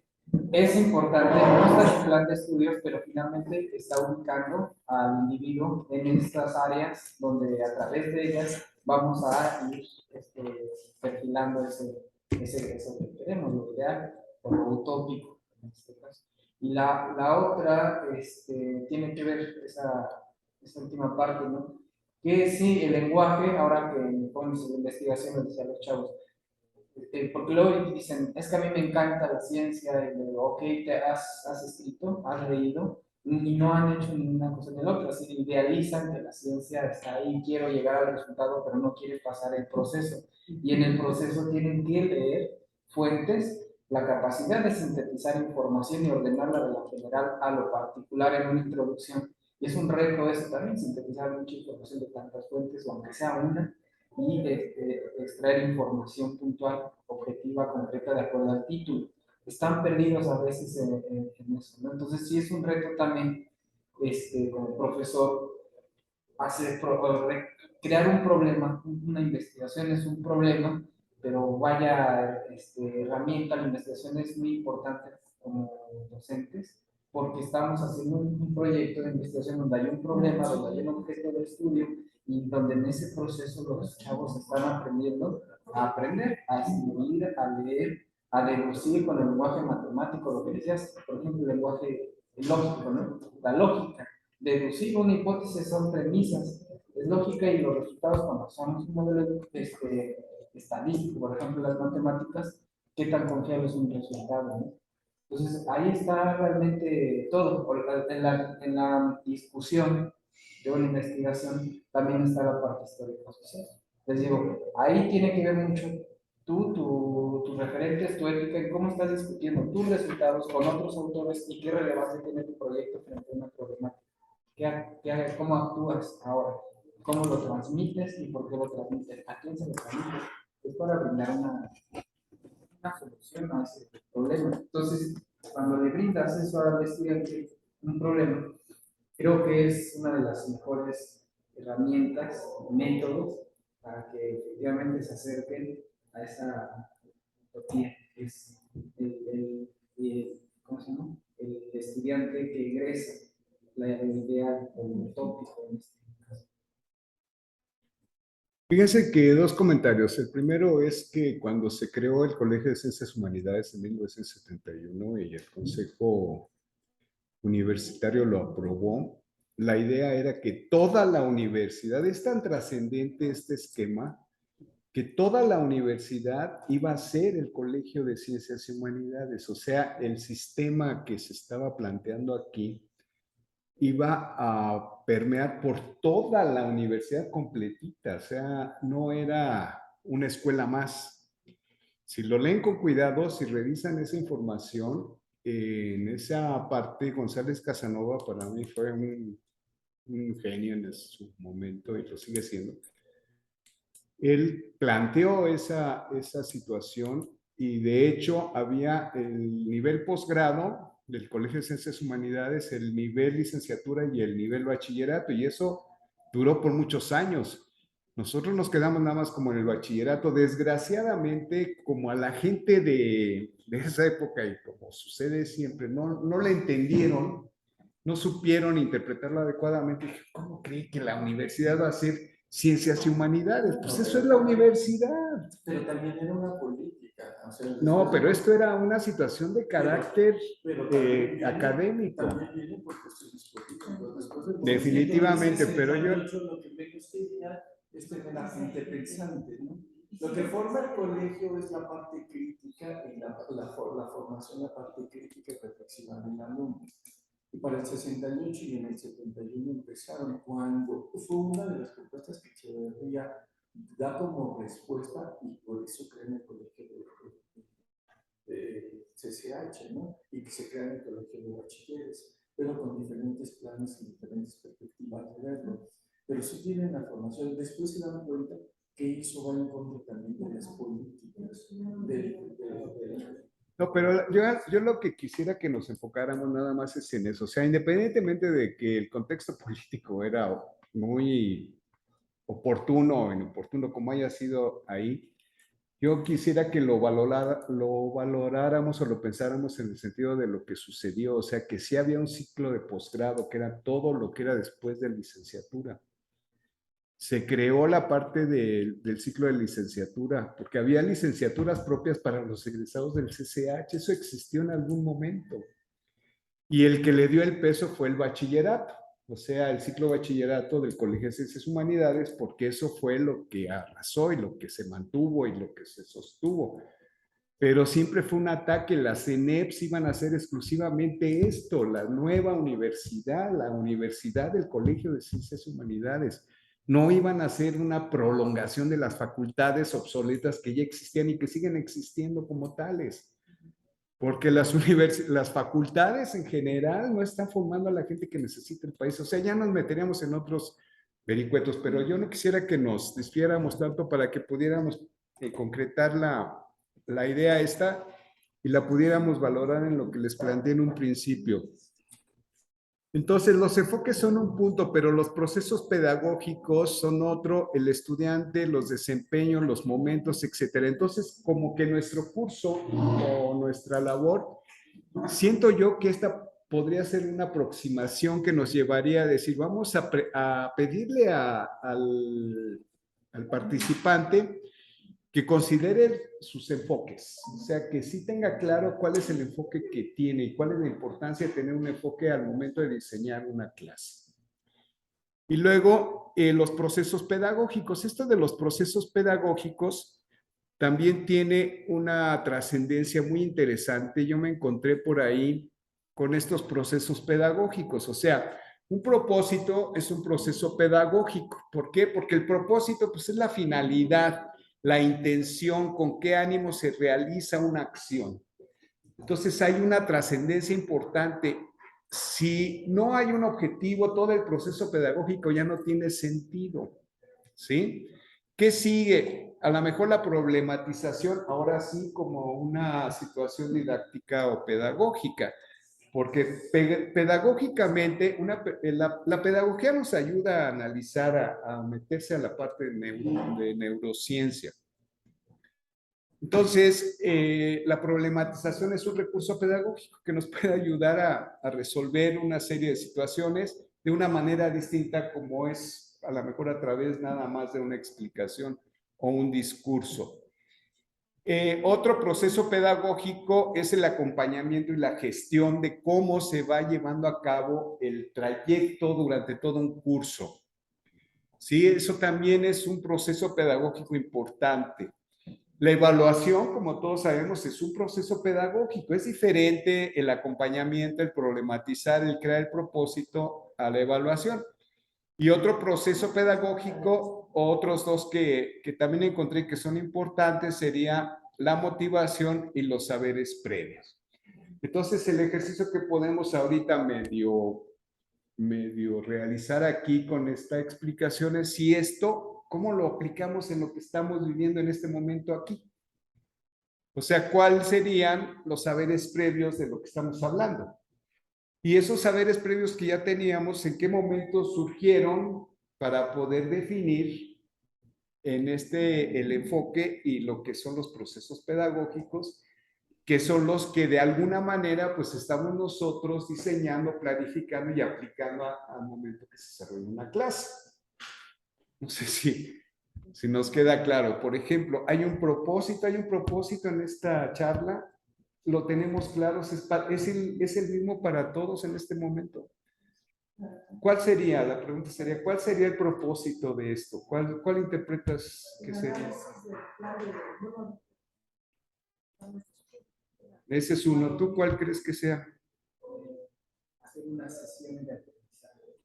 Es importante, no está en su plan de estudios, pero finalmente está ubicando al individuo en estas áreas donde a través de ellas vamos a ir perfilando eso que queremos, lo ideal o lo utópico en este caso. Y la otra tiene que ver esa última parte, ¿no? Que sí, el lenguaje, ahora que pones investigación, lo decía los chavos, porque luego dicen, es que a mí me encanta la ciencia, y digo, ok, te has escrito, has leído, y no han hecho ninguna cosa ni la otra, así idealizan que la ciencia está ahí, quiero llegar al resultado, pero no quiere pasar el proceso. Y en el proceso tienen que leer fuentes, la capacidad de sintetizar información y ordenarla de lo general a lo particular en una introducción. Y es un reto eso también, sintetizar mucha información de tantas fuentes, o aunque sea una, y de extraer información puntual, objetiva, concreta, de acuerdo al título. Están perdidos a veces en eso, ¿no? Entonces sí es un reto también, como profesor, crear un problema, una investigación es un problema, pero vaya herramienta, la investigación es muy importante como docentes, porque estamos haciendo un proyecto de investigación donde hay un problema, donde hay un objeto de estudio y donde en ese proceso los chavos están aprendiendo a aprender, a escribir, a leer, a deducir con el lenguaje matemático, lo que decías, por ejemplo, el lenguaje lógico, ¿no? La lógica. Deducir una hipótesis son premisas, es lógica y los resultados cuando usamos un modelo estadístico, por ejemplo, las matemáticas, qué tan confiable es un resultado, ¿no? Entonces, ahí está realmente todo. En la discusión de una investigación también está la parte histórica social. Les digo, ahí tiene que ver mucho tus referentes, tu ética, y cómo estás discutiendo tus resultados con otros autores y qué relevancia tiene tu proyecto frente a una problemática. ¿Cómo actúas ahora? ¿Cómo lo transmites y por qué lo transmites? ¿A quién se lo transmites? Es para brindar una solución a ese problema. Entonces, cuando le brindas eso al estudiante, un problema, creo que es una de las mejores herramientas, métodos, para que efectivamente se acerquen a esa utopía, que es ¿cómo se llama? El estudiante que egresa, la idea o el tópico en este caso. Fíjense que dos comentarios. El primero es que cuando se creó el Colegio de Ciencias Humanidades en 1971 y el Consejo Universitario lo aprobó, la idea era que toda la universidad, es tan trascendente este esquema, que toda la universidad iba a ser el Colegio de Ciencias y Humanidades. O sea, el sistema que se estaba planteando aquí iba a permear por toda la universidad completita, o sea, no era una escuela más. Si lo leen con cuidado, si revisan esa información, en esa parte, González Casanova para mí fue un genio en su momento y lo sigue siendo. Él planteó esa situación y de hecho había el nivel posgrado del Colegio de Ciencias Humanidades, el nivel licenciatura y el nivel bachillerato, y eso duró por muchos años. Nosotros nos quedamos nada más como en el bachillerato. Desgraciadamente, como a la gente de esa época, y como sucede siempre, no la entendieron, no supieron interpretarlo adecuadamente. ¿Cómo cree que la universidad va a ser ciencias y humanidades? Pues eso es la universidad. Pero también era una política. O sea, No, pero esto era una situación de carácter pero también académico. También viene por cuestiones políticas. Después de Definitivamente, pero yo... Lo que menos quería es tener a gente pensante, ¿no? Lo que forma el colegio es la parte crítica y la formación, la parte crítica y reflexiva del alumno. Y para el 68 y en el 71 empezaron, cuando fue una de las propuestas que Echeverría da como respuesta, y por eso crean el colegio de CCH, ¿no? Y que se crea en el colegio de bachilleres, pero con diferentes planes y diferentes perspectivas de verlo. Pero sí tienen la formación, después se dan cuenta que eso va en contra también de las políticas No, pero yo lo que quisiera que nos enfocáramos nada más es en eso. O sea, independientemente de que el contexto político era muy oportuno o inoportuno, como haya sido ahí, yo quisiera que lo valoráramos o lo pensáramos en el sentido de lo que sucedió. O sea, que sí había un ciclo de posgrado, que era todo lo que era después de licenciatura. Se creó la parte del ciclo de licenciatura, porque había licenciaturas propias para los egresados del CCH, eso existió en algún momento. Y el que le dio el peso fue el bachillerato, o sea, el ciclo bachillerato del Colegio de Ciencias Humanidades, porque eso fue lo que arrasó y lo que se mantuvo y lo que se sostuvo. Pero siempre fue un ataque, las CENEPs iban a hacer exclusivamente esto, la nueva universidad, la universidad del Colegio de Ciencias Humanidades. No iban a hacer una prolongación de las facultades obsoletas que ya existían y que siguen existiendo como tales. Porque las facultades en general no están formando a la gente que necesita el país. O sea, ya nos meteríamos en otros vericuetos, pero yo no quisiera que nos desviáramos tanto para que pudiéramos concretar la idea esta y la pudiéramos valorar en lo que les planteé en un principio. Entonces, los enfoques son un punto, pero los procesos pedagógicos son otro, el estudiante, los desempeños, los momentos, etcétera. Entonces, como que nuestro curso o nuestra labor, siento yo que esta podría ser una aproximación que nos llevaría a decir, vamos a pedirle al participante que considere sus enfoques, o sea, que sí tenga claro cuál es el enfoque que tiene y cuál es la importancia de tener un enfoque al momento de diseñar una clase. Y luego, los procesos pedagógicos. Esto de los procesos pedagógicos también tiene una trascendencia muy interesante. Yo me encontré por ahí con estos procesos pedagógicos, o sea, un propósito es un proceso pedagógico. ¿Por qué? Porque el propósito, pues, es la finalidad, la intención, con qué ánimo se realiza una acción. Entonces hay una trascendencia importante. Si no hay un objetivo, todo el proceso pedagógico ya no tiene sentido, ¿sí? ¿Qué sigue? A lo mejor la problematización, ahora sí, como una situación didáctica o pedagógica, porque pedagógicamente, la pedagogía nos ayuda a analizar, a meterse a la parte de neurociencia. Entonces, la problematización es un recurso pedagógico que nos puede ayudar a resolver una serie de situaciones de una manera distinta, como es a lo mejor a través nada más de una explicación o un discurso. Otro proceso pedagógico es el acompañamiento y la gestión de cómo se va llevando a cabo el trayecto durante todo un curso. Sí, eso también es un proceso pedagógico importante. La evaluación, como todos sabemos, es un proceso pedagógico. Es diferente el acompañamiento, el problematizar, el crear el propósito a la evaluación. Y otro proceso pedagógico, otros dos que también encontré que son importantes, sería la motivación y los saberes previos. Entonces, el ejercicio que podemos ahorita medio realizar aquí con esta explicación es si esto, ¿cómo lo aplicamos en lo que estamos viviendo en este momento aquí? O sea, ¿cuáles serían los saberes previos de lo que estamos hablando? Y esos saberes previos que ya teníamos, ¿en qué momento surgieron para poder definir en el enfoque y lo que son los procesos pedagógicos, que son los que de alguna manera pues estamos nosotros diseñando, planificando y aplicando al momento que se desarrolla una clase? No sé si nos queda claro. Por ejemplo, hay un propósito en esta charla, lo tenemos claro, es el mismo para todos en este momento. ¿Cuál sería? La pregunta sería, ¿cuál sería el propósito de esto? ¿Cuál interpretas que sería? Ese es uno. ¿Tú cuál crees que sea? Hacer una sesión de aprendizaje.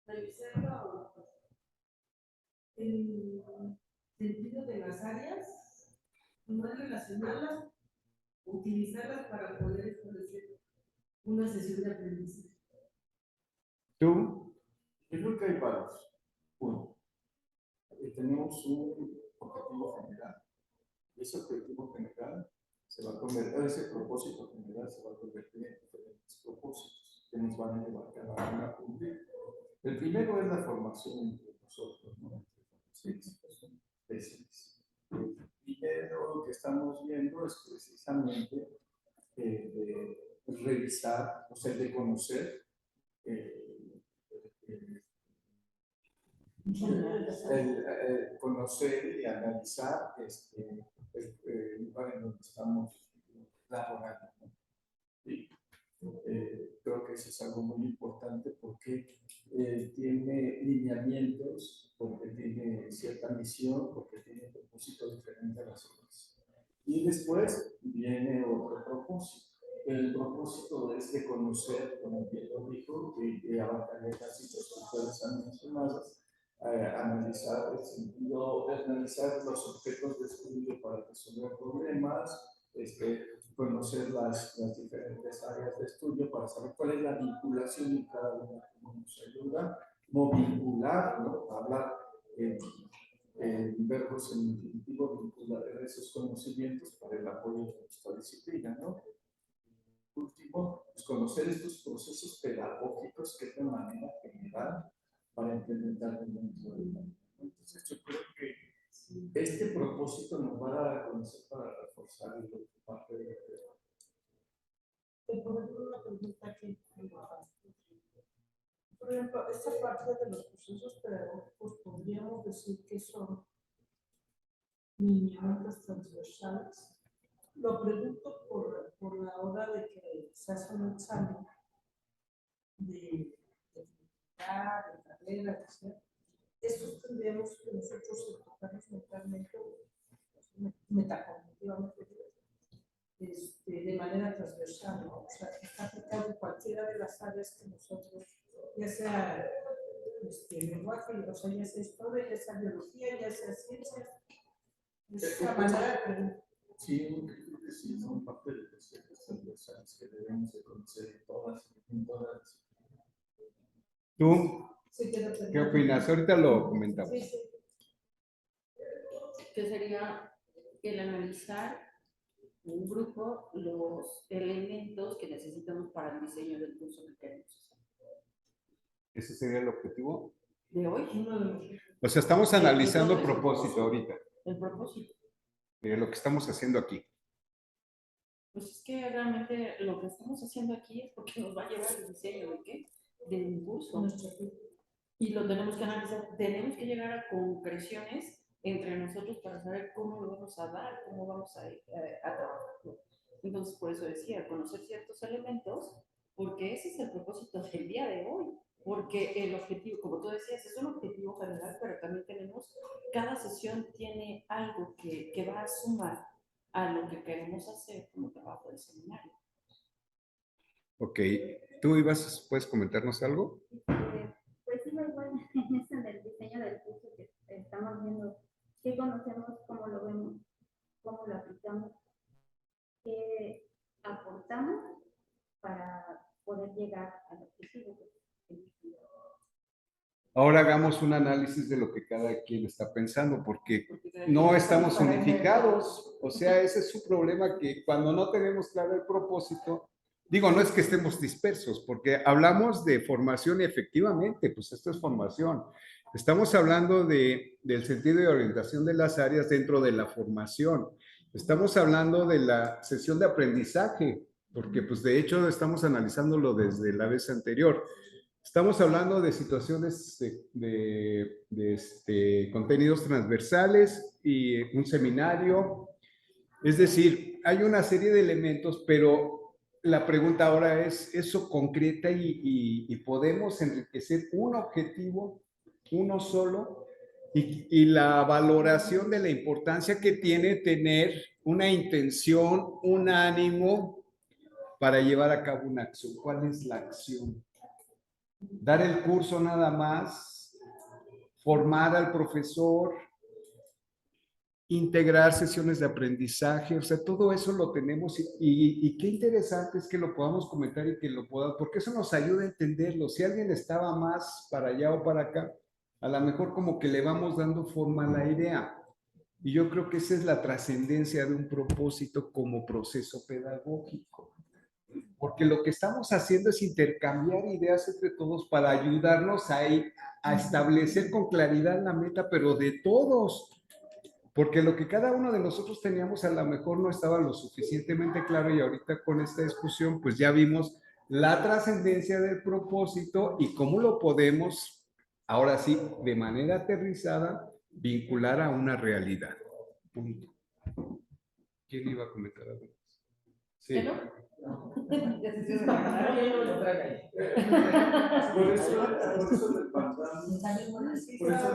Revisarlo en sentido de las áreas, no relacionarlas, utilizarlas para poder establecer una sesión de aprendizaje. ¿Tú? Yo creo que hay varios. Uno, tenemos un objetivo general. Y ese objetivo general se va a convertir, ese propósito general se va a convertir en diferentes propósitos que nos van a llevar cada uno a cumplir. El primero es la formación entre nosotros, ¿no? Entre los especies. El primero que estamos viendo es precisamente revisar, o sea, de conocer conocer y analizar el lugar en donde estamos laborando, ¿no? Y, creo que eso es algo muy importante porque tiene lineamientos, porque tiene cierta misión, porque tiene propósitos diferentes a las otras. Y después viene otro propósito. El propósito es de conocer, como bien lo dijo, que abarcan casi los que ustedes han mencionado, analizar el sentido, analizar los objetos de estudio para resolver problemas, conocer las diferentes áreas de estudio para saber cuál es la vinculación en cada una, cómo nos ayuda, vincular, ¿no? Hablar verbos en infinitivo, vincular esos conocimientos para el apoyo de nuestra disciplina, ¿no? Último, pues conocer estos procesos pedagógicos que es de manera general para implementar dentro del mundo. Entonces yo creo que este propósito nos va a dar a conocer para reforzar el parte de la por ejemplo, esta parte de los procesos pedagógicos podríamos decir que son lineamientos transversales. Lo pregunto por la hora de que se hace un examen de carrera, etc. Estos tendríamos que nosotros enfocarnos mentalmente, metacognitivamente, de manera transversal, ¿no? O sea, que está aplicado en cualquiera de las áreas que nosotros, ya sea lenguaje, o sea, ya sea historia, ya sea biología, ya sea ciencias. Es la manera de aprender. Sí, yo creo que sí, son parte de los ejes transversales que debemos de conocer en todas. ¿Tú Sí, qué opinas? Ahorita lo comentamos. Sí, sí. Que sería el analizar un grupo los elementos que necesitamos para el diseño del curso que queremos hacer. ¿Ese sería el objetivo? De hoy, O sea, estamos analizando el propósito ahorita, el propósito. de lo que estamos haciendo aquí. Pues es que realmente lo que estamos haciendo aquí es porque nos va a llevar el diseño de qué? Del curso. Y lo tenemos que analizar. Tenemos que llegar a concreciones entre nosotros para saber cómo lo vamos a dar, cómo vamos a trabajarlo. Entonces, por eso decía, conocer ciertos elementos, porque ese es el propósito del día de hoy. Porque el objetivo, como tú decías, es un objetivo general, pero también tenemos, cada sesión tiene algo que va a sumar a lo que queremos hacer como trabajo del seminario. Ok, ¿tú puedes comentarnos algo? Pues sí, igual en esto del diseño del curso que estamos viendo, qué conocemos, cómo lo vemos, cómo lo aplicamos, qué aportamos para poder llegar al objetivo. Ahora hagamos un análisis de lo que cada quien está pensando, porque no estamos unificados. O sea, ese es su problema, que cuando no tenemos claro el propósito, digo, no es que estemos dispersos, porque hablamos de formación y efectivamente, pues esto es formación. Estamos hablando del sentido de orientación de las áreas dentro de la formación. Estamos hablando de la sesión de aprendizaje, porque pues de hecho estamos analizándolo desde la vez anterior. Estamos hablando de situaciones de contenidos transversales y un seminario. Es decir, hay una serie de elementos, pero la pregunta ahora es, ¿eso concreta y podemos enriquecer un objetivo, uno solo? Y la valoración de la importancia que tiene tener una intención, un ánimo para llevar a cabo una acción. ¿Cuál es la acción? Dar el curso nada más, formar al profesor, integrar sesiones de aprendizaje, o sea, todo eso lo tenemos y qué interesante es que lo podamos comentar y que lo podamos, porque eso nos ayuda a entenderlo. Si alguien estaba más para allá o para acá, a lo mejor como que le vamos dando forma a la idea. Y yo creo que esa es la trascendencia de un propósito como proceso pedagógico. Porque lo que estamos haciendo es intercambiar ideas entre todos para ayudarnos a establecer con claridad la meta, pero de todos. Porque lo que cada uno de nosotros teníamos a lo mejor no estaba lo suficientemente claro y ahorita con esta discusión pues ya vimos la trascendencia del propósito y cómo lo podemos, ahora sí, de manera aterrizada, vincular a una realidad. Punto. ¿Quién iba a comentar algo? Sí. Por eso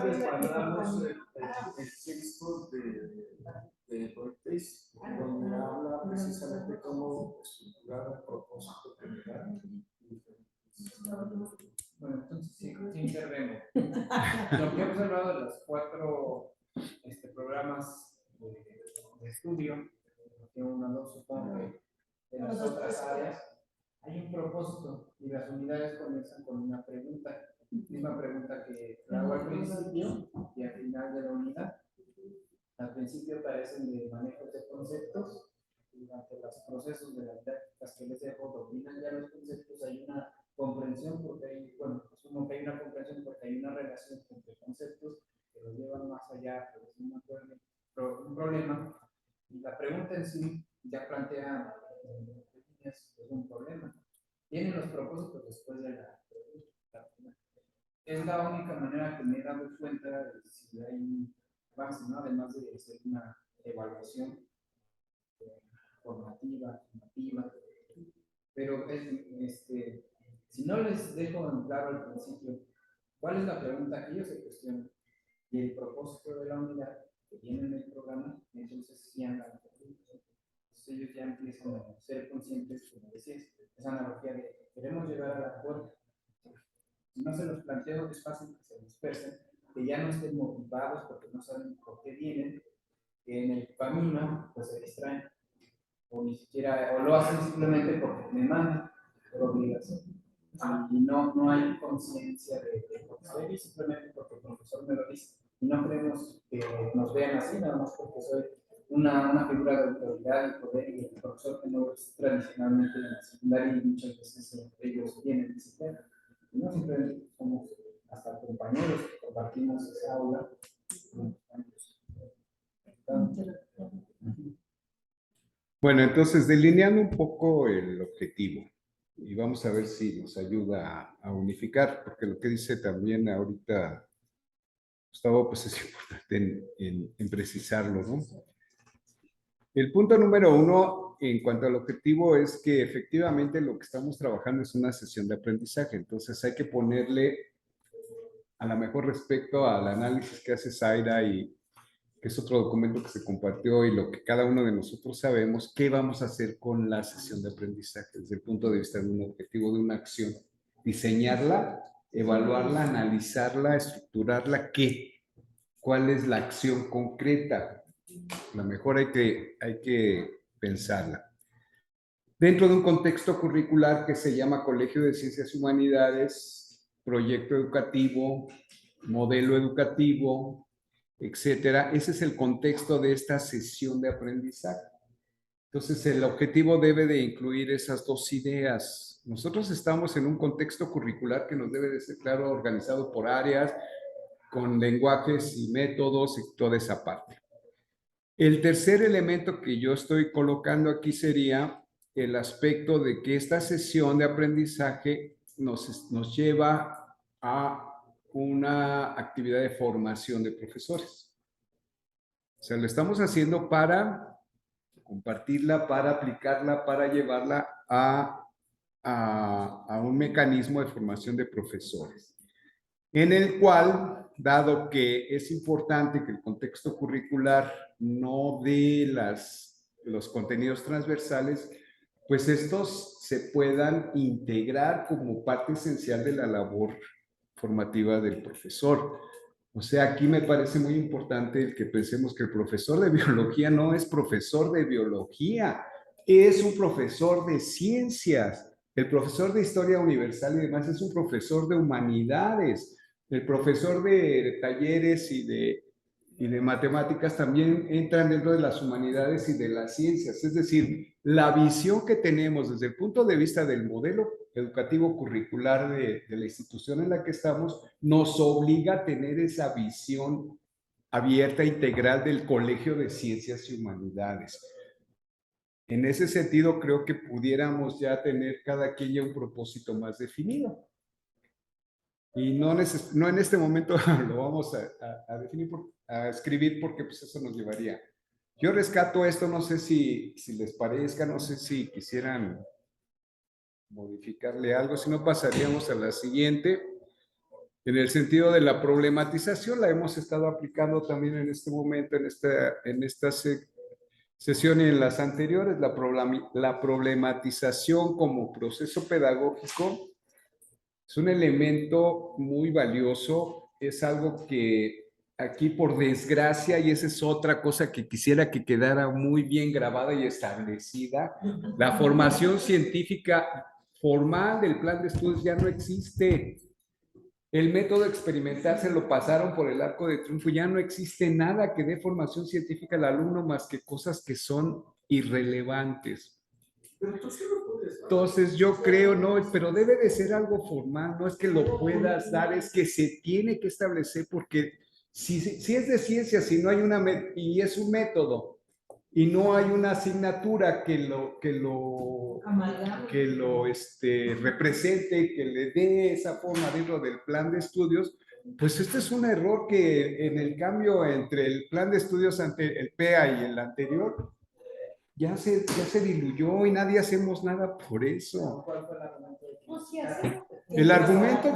respaldamos el texto de Cortés, donde habla precisamente cómo estructurar un propósito general. Bueno, entonces sí intervengo. Lo que he observado de los 4 programas de estudio, que uno no supongo que en las otras áreas, hay un propósito y las unidades comienzan con una pregunta, misma pregunta que hago al principio y al final de la unidad. Al principio parecen de manejo de conceptos y durante los procesos de las didácticas que les dejo dominan ya los conceptos, hay una comprensión porque hay, bueno, asumo que hay una comprensión porque hay una relación entre conceptos que los llevan más allá, pero es un problema. Y la pregunta en sí ya plantea es un problema. Tienen los propósitos después de la pregunta. es la única manera que me he dado cuenta de si hay un avance, ¿no? Además de hacer una evaluación formativa, formativa. Pero si no les dejo en claro al principio cuál es la pregunta que ellos se cuestionan y el propósito de la unidad que viene en el programa, entonces sí andan perdidos. Entonces ellos ya empiezan a ser conscientes, como decías, esa analogía de queremos llegar a la puerta. Si no se los planteo, es fácil que se dispersen, que ya no estén motivados porque no saben por qué vienen, que en el camino pues se distraen, o ni siquiera, o lo hacen simplemente porque me mandan, por obligación. Y no hay conciencia de lo que soy, simplemente porque el profesor me lo dice. Y no queremos que nos vean así, nada más porque soy una figura de autoridad y poder, y el profesor que no es tradicionalmente en la secundaria, y muchas veces ellos tienen disciplina. Y no simplemente somos hasta compañeros que compartimos esa aula. Bueno, entonces delineando un poco el objetivo y vamos a ver si nos ayuda a unificar, porque lo que dice también ahorita Gustavo, pues es importante en precisarlo, ¿no? El punto número 1 en cuanto al objetivo es que efectivamente lo que estamos trabajando es una sesión de aprendizaje, entonces hay que ponerle a lo mejor respecto al análisis que hace Zaira y que es otro documento que se compartió y lo que cada uno de nosotros sabemos, qué vamos a hacer con la sesión de aprendizaje desde el punto de vista de un objetivo, de una acción. Diseñarla, evaluarla, analizarla, estructurarla, ¿qué? ¿Cuál es la acción concreta? A lo mejor hay que pensarla. Dentro de un contexto curricular que se llama Colegio de Ciencias y Humanidades, proyecto educativo, modelo educativo, etcétera. Ese es el contexto de esta sesión de aprendizaje. Entonces, el objetivo debe de incluir esas dos ideas. Nosotros estamos en un contexto curricular que nos debe de ser, claro, organizado por áreas, con lenguajes y métodos y toda esa parte. El tercer elemento que yo estoy colocando aquí sería el aspecto de que esta sesión de aprendizaje nos lleva a una actividad de formación de profesores. O sea, lo estamos haciendo para compartirla, para aplicarla, para llevarla a un mecanismo de formación de profesores, en el cual, dado que es importante que el contexto curricular no dé los contenidos transversales, pues estos se puedan integrar como parte esencial de la labor formativa del profesor. O sea, aquí me parece muy importante el que pensemos que el profesor de biología no es profesor de biología, es un profesor de ciencias. El profesor de historia universal y demás es un profesor de humanidades. El profesor de talleres y de matemáticas también entran dentro de las humanidades y de las ciencias. Es decir, la visión que tenemos desde el punto de vista del modelo educativo curricular de la institución en la que estamos nos obliga a tener esa visión abierta e integral del Colegio de Ciencias y Humanidades. En ese sentido, creo que pudiéramos ya tener cada quien ya un propósito más definido. Y no en este momento lo vamos a definir, a escribir, porque pues eso nos llevaría. Yo rescato esto, no sé si les parezca, no sé si quisieran modificarle algo, si no pasaríamos a la siguiente. En el sentido de la problematización, la hemos estado aplicando también en este momento, en esta sesión y en las anteriores, la problematización como proceso pedagógico es un elemento muy valioso, es algo que aquí por desgracia, y esa es otra cosa que quisiera que quedara muy bien grabada y establecida, la formación científica formal del plan de estudios ya no existe. El método experimental se lo pasaron por el arco de triunfo, ya no existe nada que dé formación científica al alumno más que cosas que son irrelevantes. Entonces yo creo, no, pero debe de ser algo formal, no es que lo puedas dar, es que se tiene que establecer porque si es de ciencia, si no hay y es un método y no hay una asignatura que Amalgama. lo represente, que le dé esa forma dentro del plan de estudios, pues este es un error que en el cambio entre el plan de estudios ante el PEA y el anterior, ya se diluyó y nadie hacemos nada por eso. ¿Cuál fue el argumento? No, sí, hacemos. El argumento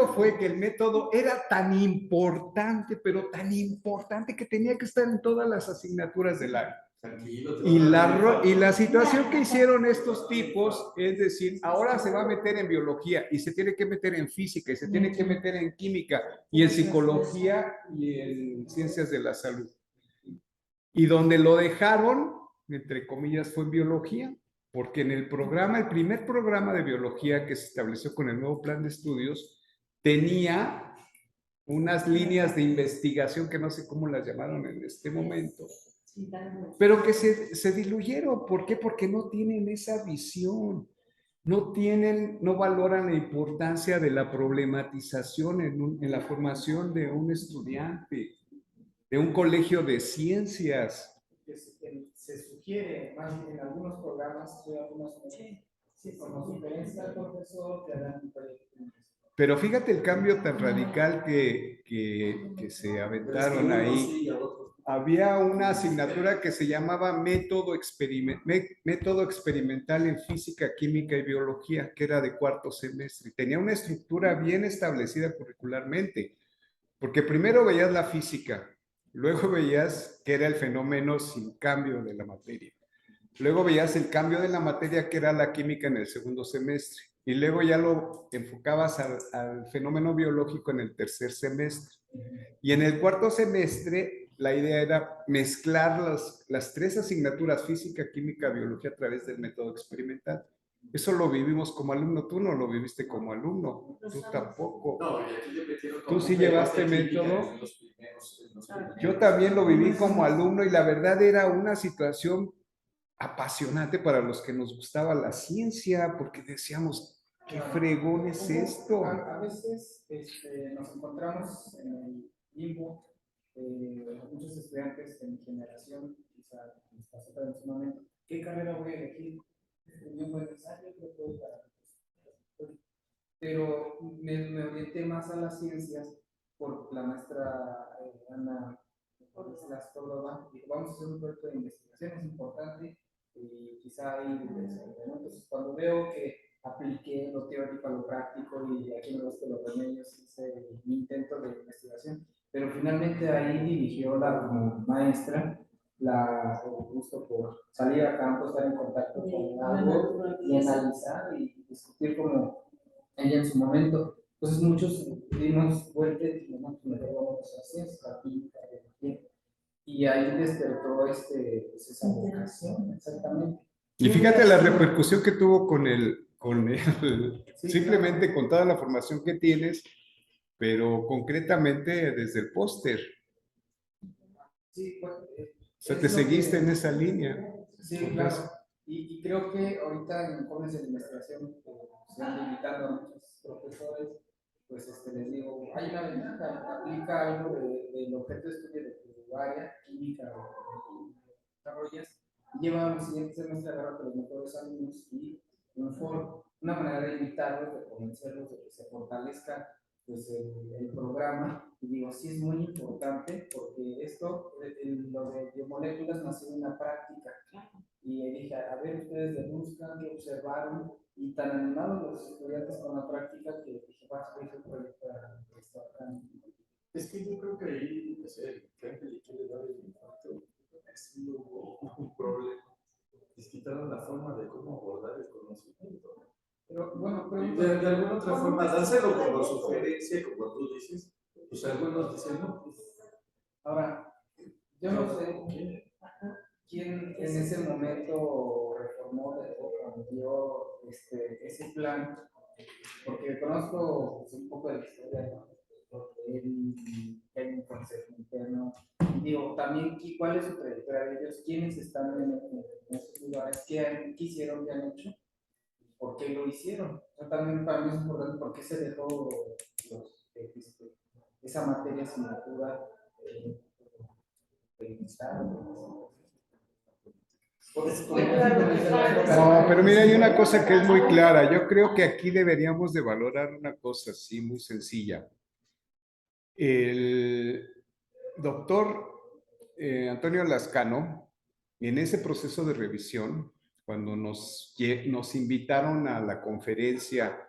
fue que el método era tan importante, pero tan importante que tenía que estar en todas las asignaturas del área. Tranquilo. Y la situación que hicieron estos tipos es decir, ahora se va a meter en biología y se tiene que meter en física y se tiene que meter en química y en psicología y en ciencias de la salud. Y donde lo dejaron, entre comillas, fue en biología, porque en el primer programa de biología que se estableció con el nuevo plan de estudios, tenía unas líneas de investigación que no sé cómo las llamaron en este momento, pero que se diluyeron. ¿Por qué? Porque no tienen esa visión, no valoran la importancia de la problematización en la formación de un estudiante, de un colegio de ciencias. Se sugiere, más en algunos programas, como sugerencia al profesor, que hagan un proyecto. Pero fíjate el cambio tan radical que se aventaron ahí. Había una asignatura que se llamaba método experimental en física, química y biología, que era de cuarto semestre. Tenía una estructura bien establecida curricularmente, porque primero veías la física, luego veías que era el fenómeno sin cambio de la materia. Luego veías el cambio de la materia, que era la química, en el segundo semestre. Y luego ya lo enfocabas al fenómeno biológico en el tercer semestre. Y en el cuarto semestre, la idea era mezclar las tres asignaturas, física, química, biología, a través del método experimental. Eso lo vivimos como alumno. Tú no lo viviste como alumno. Tú tampoco. No, y aquí le metieron Tú sí llevaste método. Yo también lo viví como alumno y la verdad era una situación apasionante para los que nos gustaba la ciencia, porque decíamos, ¿qué fregón es esto? A veces nos encontramos en el limbo, muchos estudiantes de mi generación, quizá nos pasó en su momento, ¿qué carrera voy a elegir? Yo fue necesario, pero me orienté más a las ciencias por la maestra Ana Córdoba. Dijo, vamos a hacer un proyecto de investigación, es importante, y quizá ahí, entonces cuando veo que apliqué lo teórico a lo práctico y aquí me gusta los remedios, hice mi intento de investigación, pero finalmente ahí dirigió la maestra el gusto por salir a campo, estar en contacto con algo y analizar y discutir como ella en su momento. Entonces muchos dimos vuelta y dijimos, mejor vamos a hacer ciencia, química, biología. Y ahí despertó esa vocación, exactamente. Y fíjate la repercusión que tuvo Sí, simplemente claro. con toda la formación que tienes, pero concretamente desde el póster. Sí, pues, O sea, te seguiste en esa línea. Sí, claro. Y creo que ahorita en jóvenes de investigación se han invitado a muchos profesores, pues les digo, hay una ventaja, aplica algo del objeto de estudio de tu área, química o desarrollas, y lleva un siguiente semestre a agarrar con los mejores alumnos y un foro, una manera de invitarlos, de convencerlos, de que se fortalezca pues, el programa. Y digo, sí es muy importante porque esto, lo de biomoléculas nació en una práctica. Y dije, a ver, ustedes le buscan, que observaron, y tan animados los estudiantes con la práctica que dije, vas a hacer un proyecto de esto acá. Es que yo creo que ahí, no sé, creo que le quiere dar el impacto, es un problema. Les quitaron la forma de cómo abordar el conocimiento. Pero bueno, De alguna otra forma, dárselo como sugerencia, como tú dices, pues algunos dicen, no, pues. Ahora, yo no sé quién en ese momento reformó o cambió ese plan, porque conozco pues, un poco de la historia, ¿no? Hay un consejo interno. Digo, también, ¿cuál es su trayectoria de ellos? ¿Quiénes están en esos lugares? ¿Qué hicieron? ¿Qué han hecho? ¿Por qué lo hicieron? O sea, también para mí es importante por qué se dejó esa materia asignatura. No, pero mira, hay una cosa que es muy clara. Yo creo que aquí deberíamos de valorar una cosa así, muy sencilla. El doctor Antonio Lascano, en ese proceso de revisión, cuando nos invitaron a la conferencia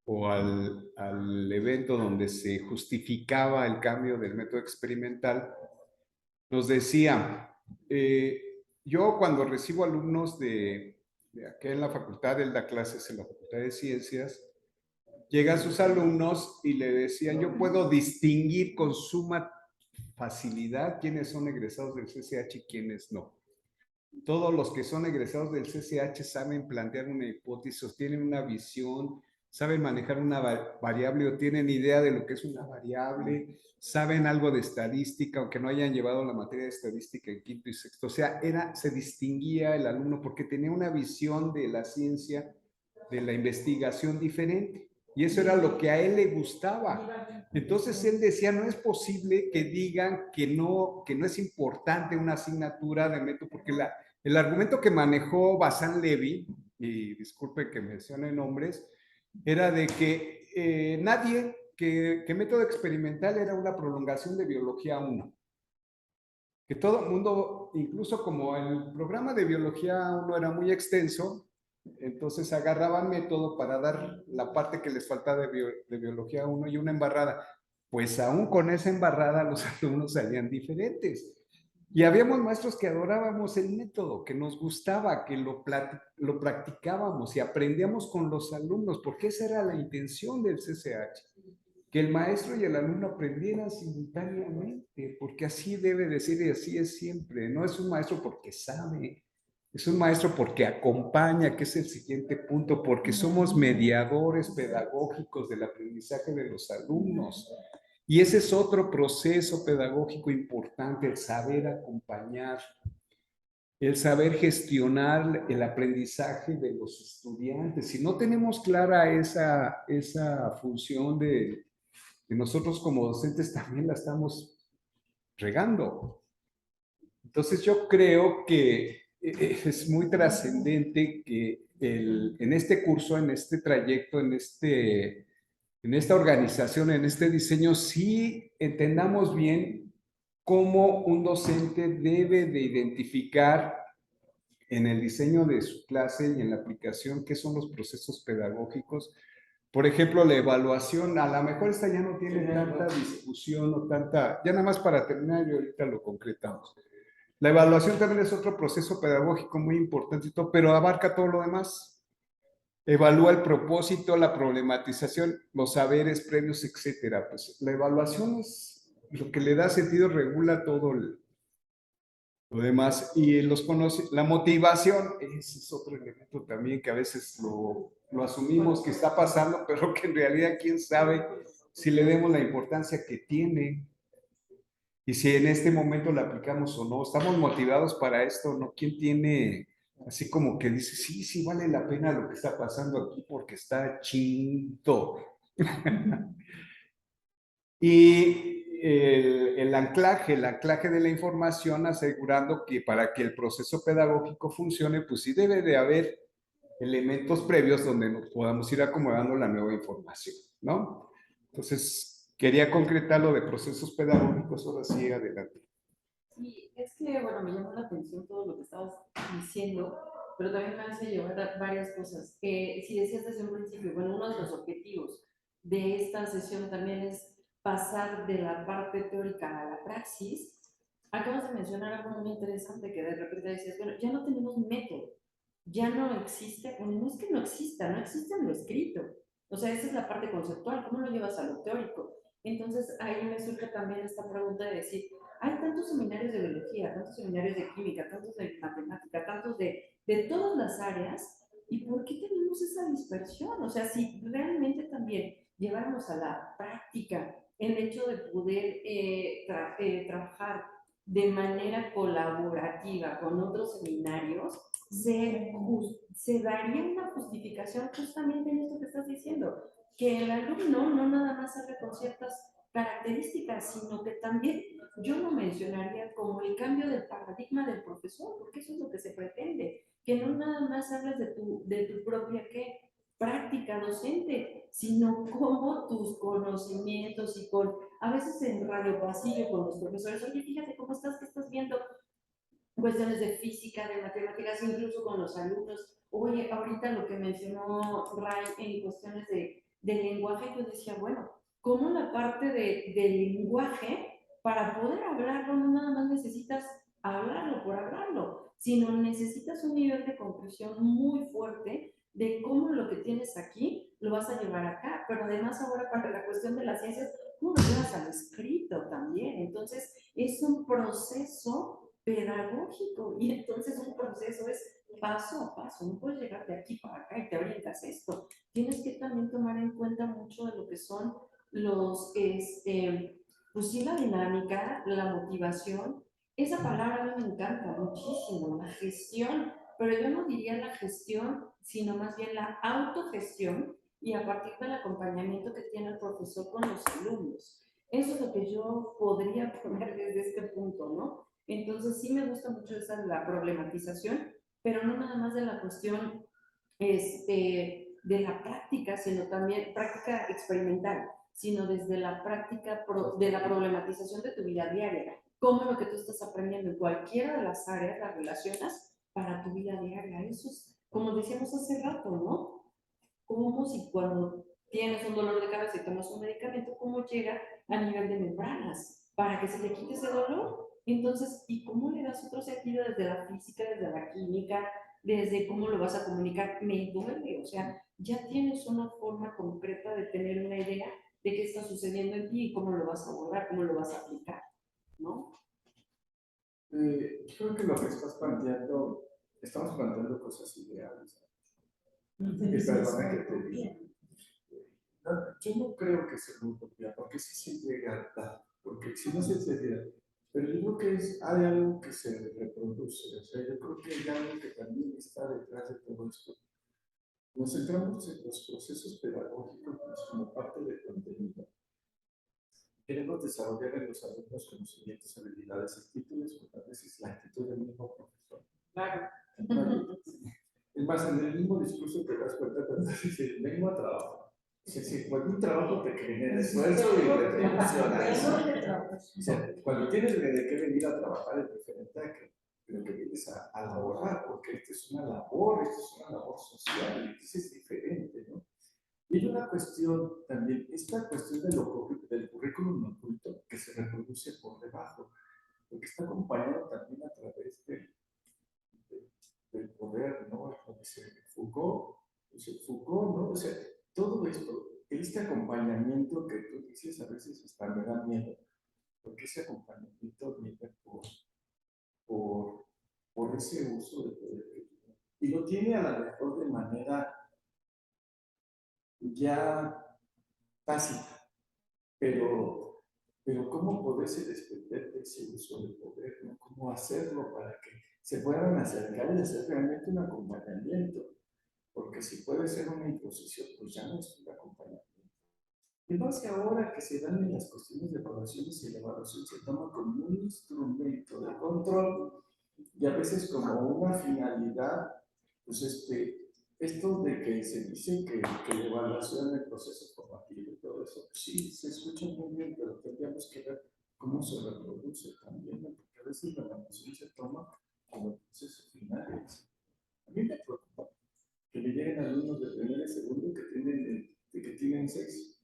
o al evento donde se justificaba el cambio del método experimental, nos decía, yo cuando recibo alumnos de aquí en la facultad, él da clases en la Facultad de Ciencias, llegan sus alumnos y le decían, yo puedo distinguir con suma facilidad quiénes son egresados del CCH y quiénes no. Todos los que son egresados del CCH saben plantear una hipótesis, tienen una visión, saben manejar una variable o tienen idea de lo que es una variable, saben algo de estadística, aunque no hayan llevado la materia de estadística en quinto y sexto. O sea, se distinguía el alumno porque tenía una visión de la ciencia, de la investigación diferente. Y eso era lo que a él le gustaba. Entonces él decía, no es posible que digan que no es importante una asignatura de método, porque el argumento que manejó Bazán Levy, y disculpe que mencione nombres, era de que que método experimental era una prolongación de biología 1. Que todo el mundo, incluso como el programa de biología 1 era muy extenso, entonces agarraban método para dar la parte que les faltaba de biología 1 y una embarrada. Pues aún con esa embarrada los alumnos salían diferentes. Y habíamos maestros que adorábamos el método, que nos gustaba, que lo practicábamos y aprendíamos con los alumnos, porque esa era la intención del CCH, que el maestro y el alumno aprendieran simultáneamente, porque así debe de ser y así es siempre. No es un maestro porque sabe, es un maestro porque acompaña, que es el siguiente punto, porque somos mediadores pedagógicos del aprendizaje de los alumnos. Y ese es otro proceso pedagógico importante, el saber acompañar, el saber gestionar el aprendizaje de los estudiantes. Si no tenemos clara esa función de nosotros como docentes, también la estamos regando. Entonces yo creo que es muy trascendente que en este curso, en este trayecto, en esta organización, en este diseño, sí entendamos bien cómo un docente debe de identificar en el diseño de su clase y en la aplicación qué son los procesos pedagógicos. Por ejemplo, la evaluación, a lo mejor esta ya no tiene tanta discusión o tanta, ya nada más para terminar y ahorita lo concretamos. La evaluación también es otro proceso pedagógico muy importante, pero abarca todo lo demás. Evalúa el propósito, la problematización, los saberes previos, etcétera. Pues la evaluación es lo que le da sentido, regula todo lo demás. Y la motivación, ese es otro elemento también que a veces lo asumimos que está pasando, pero que en realidad quién sabe si le demos la importancia que tiene y si en este momento la aplicamos o no. ¿Estamos motivados para esto? ¿No? ¿Quién tiene así como que dice, sí vale la pena lo que está pasando aquí porque está chido? Y el anclaje de la información, asegurando que para que el proceso pedagógico funcione, pues sí debe de haber elementos previos donde nos podamos ir acomodando la nueva información, ¿no? Entonces, quería concretar lo de procesos pedagógicos, ahora sí, adelante. Sí, es que, bueno, me llamó la atención todo lo que estabas diciendo, pero también me hace llevar a varias cosas. Si decías desde un principio, bueno, uno de los objetivos de esta sesión también es pasar de la parte teórica a la praxis. Acabas de mencionar algo muy interesante que de repente decías, bueno, ya no tenemos método, ya no existe, bueno, no es que no exista, no existe en lo escrito. O sea, esa es la parte conceptual, ¿cómo lo llevas a lo teórico? Entonces ahí me surge también esta pregunta de decir, hay tantos seminarios de biología, tantos seminarios de química, tantos de matemática, tantos de todas las áreas, ¿y por qué tenemos esa dispersión? O sea, si realmente también lleváramos a la práctica el hecho de poder trabajar de manera colaborativa con otros seminarios, se daría una justificación justamente en esto que estás diciendo, que el alumno no nada más sabe con ciertas características, sino que también yo lo mencionaría como el cambio del paradigma del profesor, porque eso es lo que se pretende, que no nada más hablas de tu propia ¿qué? Práctica docente, sino cómo tus conocimientos y con, a veces en radio pasillo con los profesores, oye, fíjate cómo estás, qué estás viendo, cuestiones de física, de matemáticas, incluso con los alumnos. Oye, ahorita lo que mencionó Ray en cuestiones de lenguaje, yo decía, bueno, ¿cómo la parte del lenguaje, para poder hablarlo, no nada más necesitas hablarlo por hablarlo, sino necesitas un nivel de comprensión muy fuerte de cómo lo que tienes aquí lo vas a llevar acá, pero además ahora para la cuestión de las ciencias, ¿cómo lo llevas al escrito también? Entonces, es un proceso pedagógico y entonces un proceso es paso a paso, no puedes llegar de aquí para acá y te orientas esto. Tienes que también tomar en cuenta mucho de lo que son los, pues sí, la dinámica, la motivación. Esa palabra a mí me encanta muchísimo, la gestión, pero yo no diría la gestión, sino más bien la autogestión y a partir del acompañamiento que tiene el profesor con los alumnos. Eso es lo que yo podría poner desde este punto, ¿no? Entonces sí me gusta mucho esa la problematización, pero no nada más de la cuestión de la práctica, sino también práctica experimental, sino desde la práctica de la problematización de tu vida diaria. Cómo lo que tú estás aprendiendo en cualquiera de las áreas las relacionas para tu vida diaria. Eso es, como decíamos hace rato, ¿no? Como si cuando tienes un dolor de cabeza y tomas un medicamento, cómo llega a nivel de membranas para que se te quite ese dolor. Entonces, ¿y cómo le das otro sentido desde la física, desde la química, desde cómo lo vas a comunicar? Me duele, o sea, ya tienes una forma concreta de tener una idea de qué está sucediendo en ti y cómo lo vas a abordar, cómo lo vas a aplicar, ¿no? Creo que lo que estás planteando, estamos planteando cosas ideales. Perdona que te diga. Yo no creo que sea una utopía, porque sí se llega a dar, porque si no se llega, pero yo creo que hay algo que se reproduce, o sea, yo creo que hay algo que también está detrás de todo esto. Nos centramos en los procesos pedagógicos como parte del contenido. Queremos desarrollar en los alumnos conocimientos, habilidades, actitudes, porque a veces la actitud del mismo profesor. Claro. Es más, en el mismo discurso te das cuenta cuando dices, vengo a trabajar. Sí, cuando un trabajo te genera esfuerzo y retribución. O sea, cuando tienes de qué venir a trabajar es diferente a que lo que vienes a laborar, porque esto es una labor, esto es una labor social, y entonces es diferente, ¿no? Y hay una cuestión también, esta cuestión del currículum oculto que se reproduce por debajo, porque está acompañado también a través del poder, ¿no? Como dice Foucault, ¿no? O sea, todo esto, este acompañamiento que tú dices, a veces hasta me da miedo, porque ese acompañamiento viene por ese uso de poder que tiene. Y lo tiene a lo mejor de manera ya tácita, pero ¿cómo poderse desprender de ese uso de poder? ¿No? ¿Cómo hacerlo para que se puedan acercar y hacer realmente un acompañamiento? Porque si puede ser una imposición, pues ya no es un acompañamiento. Y más que ahora que se dan en las cuestiones de evaluaciones y la evaluación se toma como un instrumento de control y a veces como una finalidad, pues esto de que se dice que la evaluación del proceso formativo y todo eso, sí, se escucha muy bien, pero tendríamos que ver cómo se reproduce también, ¿no? Porque a veces la evaluación se toma como el proceso final. A mí me preocupa que me lleguen alumnos de primer y segundo que tienen 6,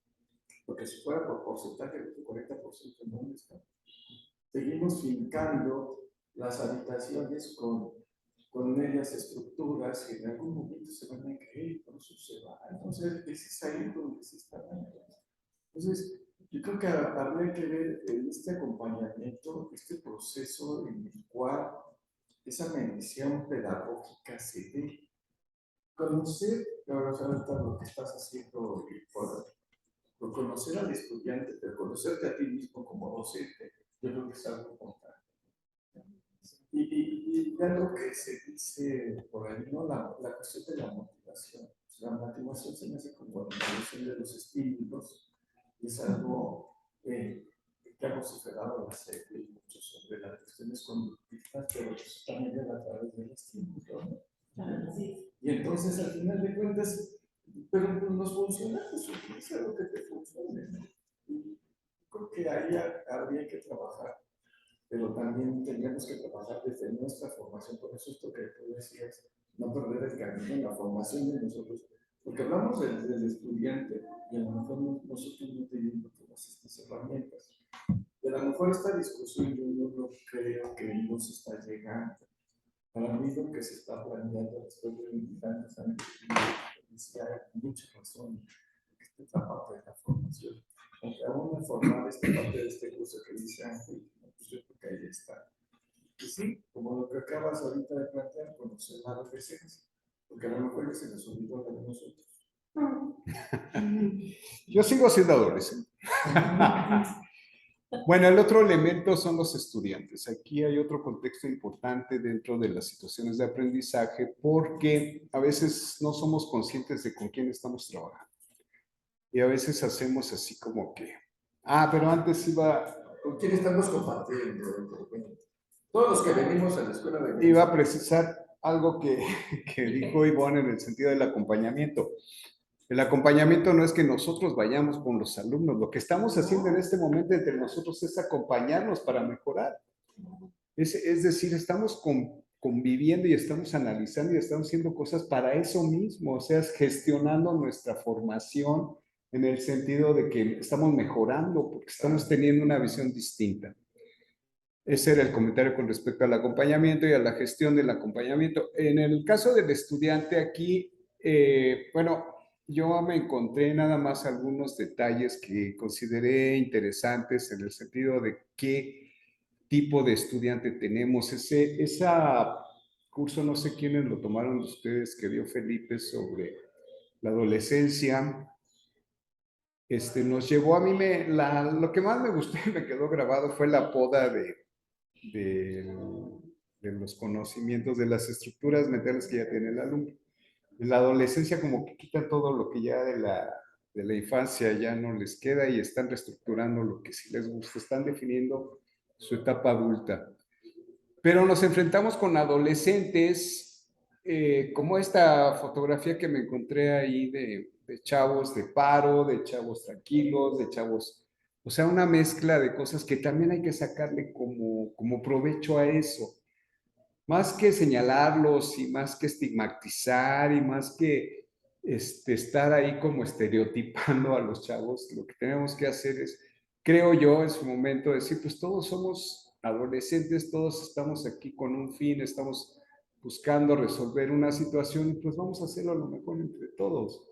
porque si fuera por porcentaje, el 40% no está. Seguimos fincando las habitaciones con medias estructuras que en algún momento se van a caer, por eso se va. Entonces, ese es ahí donde se está dando. Entonces, yo creo que habría que ver en este acompañamiento, este proceso en el cual esa medición pedagógica se dé. Conocer, ahora ahorita lo que estás haciendo por conocer al estudiante, pero conocerte a ti mismo como docente, yo creo que es algo importante. Y algo que se dice por ahí, ¿no? La cuestión de la motivación. La motivación se me hace como la motivación de los estímulos, es algo que ha vociferado la serie mucho sobre las cuestiones conductistas, pero eso también era a través del estímulo, ¿no? Y entonces, al final de cuentas, pero nos funciona, pues utiliza lo que te funcione, ¿no? Y creo que ahí habría que trabajar, pero también tendríamos que trabajar desde nuestra formación. Por eso esto que tú decías, no perder el camino en la formación de nosotros, porque hablamos del estudiante y a lo mejor nosotros no tenemos todas estas herramientas. Y a lo mejor esta discusión yo no creo que nos está llegando. Para mí lo que se está planeando después de 20 años, hay mucha razón, esta es la parte de la formación. Aunque aún no formar esta parte de este curso que dice Ángel, pues yo creo que ahí está. Y sí, como lo que acabas ahorita de plantear, conocer la adolescencia, porque a lo mejor ya se nos olvidó de nosotros. Yo sigo siendo adolescente. Bueno, el otro elemento son los estudiantes. Aquí hay otro contexto importante dentro de las situaciones de aprendizaje porque a veces no somos conscientes de con quién estamos trabajando. Y a veces hacemos así como que, pero antes iba... ¿Con quién estamos compartiendo? Todos los que venimos a la escuela de... Iba a precisar algo que dijo Ivonne en el sentido del acompañamiento. El acompañamiento no es que nosotros vayamos con los alumnos, lo que estamos haciendo en este momento entre nosotros es acompañarnos para mejorar. Es decir, estamos conviviendo y estamos analizando y estamos haciendo cosas para eso mismo, o sea, gestionando nuestra formación en el sentido de que estamos mejorando porque estamos teniendo una visión distinta. Ese era el comentario con respecto al acompañamiento y a la gestión del acompañamiento. En el caso del estudiante aquí, bueno, yo me encontré nada más algunos detalles que consideré interesantes en el sentido de qué tipo de estudiante tenemos. Ese curso, no sé quiénes lo tomaron de ustedes, que dio Felipe sobre la adolescencia, nos llevó a mí, lo que más me gustó y me quedó grabado fue la poda de los conocimientos, de las estructuras mentales que ya tiene el alumno. En la adolescencia como que quitan todo lo que ya de la infancia ya no les queda y están reestructurando lo que sí les gusta, están definiendo su etapa adulta. Pero nos enfrentamos con adolescentes, como esta fotografía que me encontré ahí de chavos de paro, de chavos tranquilos, de chavos, o sea, una mezcla de cosas que también hay que sacarle como provecho a eso. Más que señalarlos y más que estigmatizar y más que estar ahí como estereotipando a los chavos, lo que tenemos que hacer es, creo yo, en su momento decir, pues todos somos adolescentes, todos estamos aquí con un fin, estamos buscando resolver una situación y pues vamos a hacerlo lo mejor entre todos.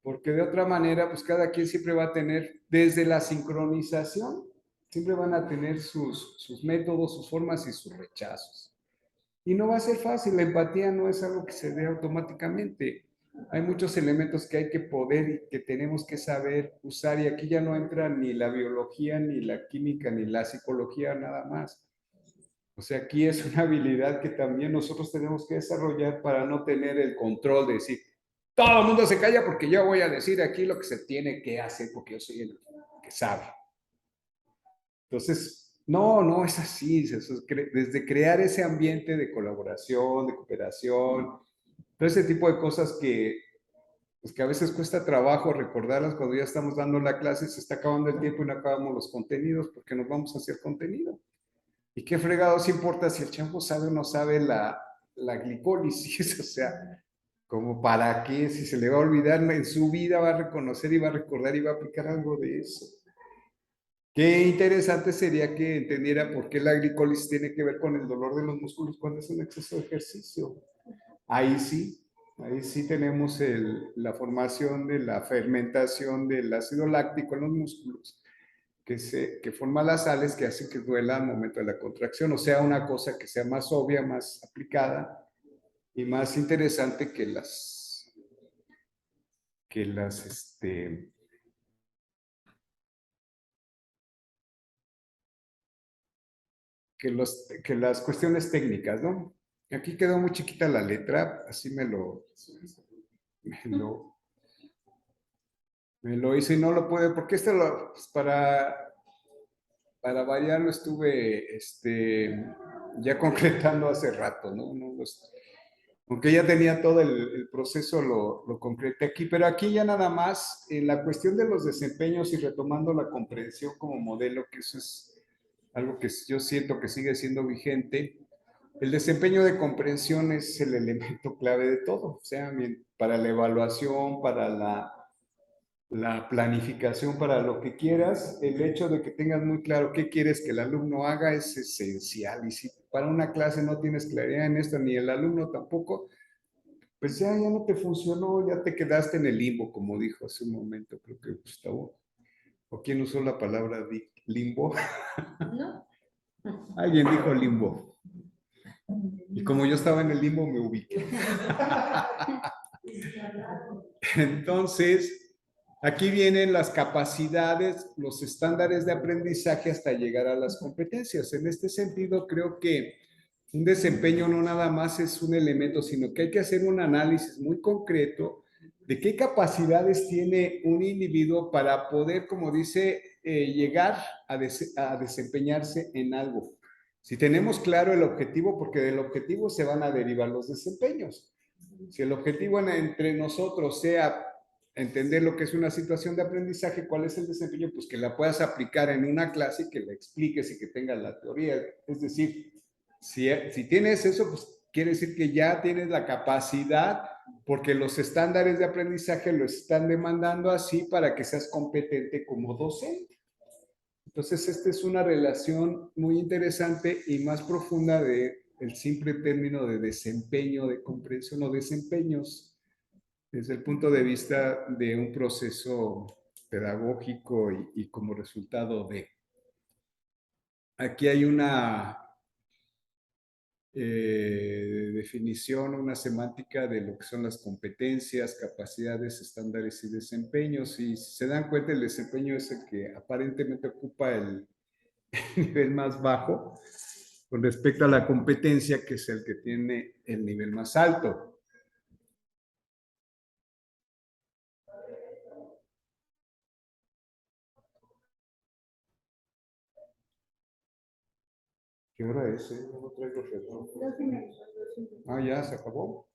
Porque de otra manera, pues cada quien siempre va a tener, desde la sincronización, siempre van a tener sus métodos, sus formas y sus rechazos. Y no va a ser fácil, la empatía no es algo que se dé automáticamente. Hay muchos elementos que hay que poder y que tenemos que saber usar y aquí ya no entra ni la biología, ni la química, ni la psicología, nada más. O sea, aquí es una habilidad que también nosotros tenemos que desarrollar para no tener el control de decir, todo el mundo se calla porque yo voy a decir aquí lo que se tiene que hacer porque yo soy el que sabe. Entonces, no es así. Desde crear ese ambiente de colaboración, de cooperación, todo ese tipo de cosas pues que a veces cuesta trabajo recordarlas cuando ya estamos dando la clase, se está acabando el tiempo y no acabamos los contenidos porque nos vamos a hacer contenido. ¿Y qué fregados importa si el chavo sabe o no sabe la glicólisis? O sea, como para qué, si se le va a olvidar en su vida, va a reconocer y va a recordar y va a aplicar algo de eso. Qué interesante sería que entendiera por qué la glicólisis tiene que ver con el dolor de los músculos cuando es un exceso de ejercicio. Ahí sí tenemos la formación de la fermentación del ácido láctico en los músculos, que forma las sales que hacen que duela al momento de la contracción. O sea, una cosa que sea más obvia, más aplicada y más interesante que las cuestiones técnicas, ¿no? Aquí quedó muy chiquita la letra, así me lo hice y no lo puede, porque pues para para variar lo estuve ya concretando hace rato, ¿no? Aunque ya tenía todo el proceso, lo concreté aquí, pero aquí ya nada más, en la cuestión de los desempeños y retomando la comprensión como modelo, que eso es algo que yo siento que sigue siendo vigente. El desempeño de comprensión es el elemento clave de todo, o sea, para la evaluación, para la planificación, para lo que quieras, el hecho de que tengas muy claro qué quieres que el alumno haga es esencial. Y si para una clase no tienes claridad en esto, ni el alumno tampoco, pues ya no te funcionó, ya te quedaste en el limbo, como dijo hace un momento, creo que Gustavo. ¿O quién usó la palabra limbo? ¿No? Alguien dijo limbo. Y como yo estaba en el limbo, me ubiqué. Entonces, aquí vienen las capacidades, los estándares de aprendizaje hasta llegar a las competencias. En este sentido, creo que un desempeño no nada más es un elemento, sino que hay que hacer un análisis muy concreto de qué capacidades tiene un individuo para poder, como dice, llegar a desempeñarse en algo. Si tenemos claro el objetivo, porque del objetivo se van a derivar los desempeños. Si el objetivo entre nosotros sea entender lo que es una situación de aprendizaje, cuál es el desempeño, pues que la puedas aplicar en una clase y que la expliques y que tengas la teoría. Es decir, si tienes eso, pues quiere decir que ya tienes la capacidad, porque los estándares de aprendizaje lo están demandando así para que seas competente como docente. Entonces, esta es una relación muy interesante y más profunda de el simple término de desempeño, de comprensión o desempeños, desde el punto de vista de un proceso pedagógico y como resultado de. Aquí hay una definición, una semántica de lo que son las competencias, capacidades, estándares y desempeños. Y si se dan cuenta, el desempeño es el que aparentemente ocupa el nivel más bajo con respecto a la competencia, que es el que tiene el nivel más alto. ¿Qué hora es? No traigo reloj. Ah, ya, se acabó.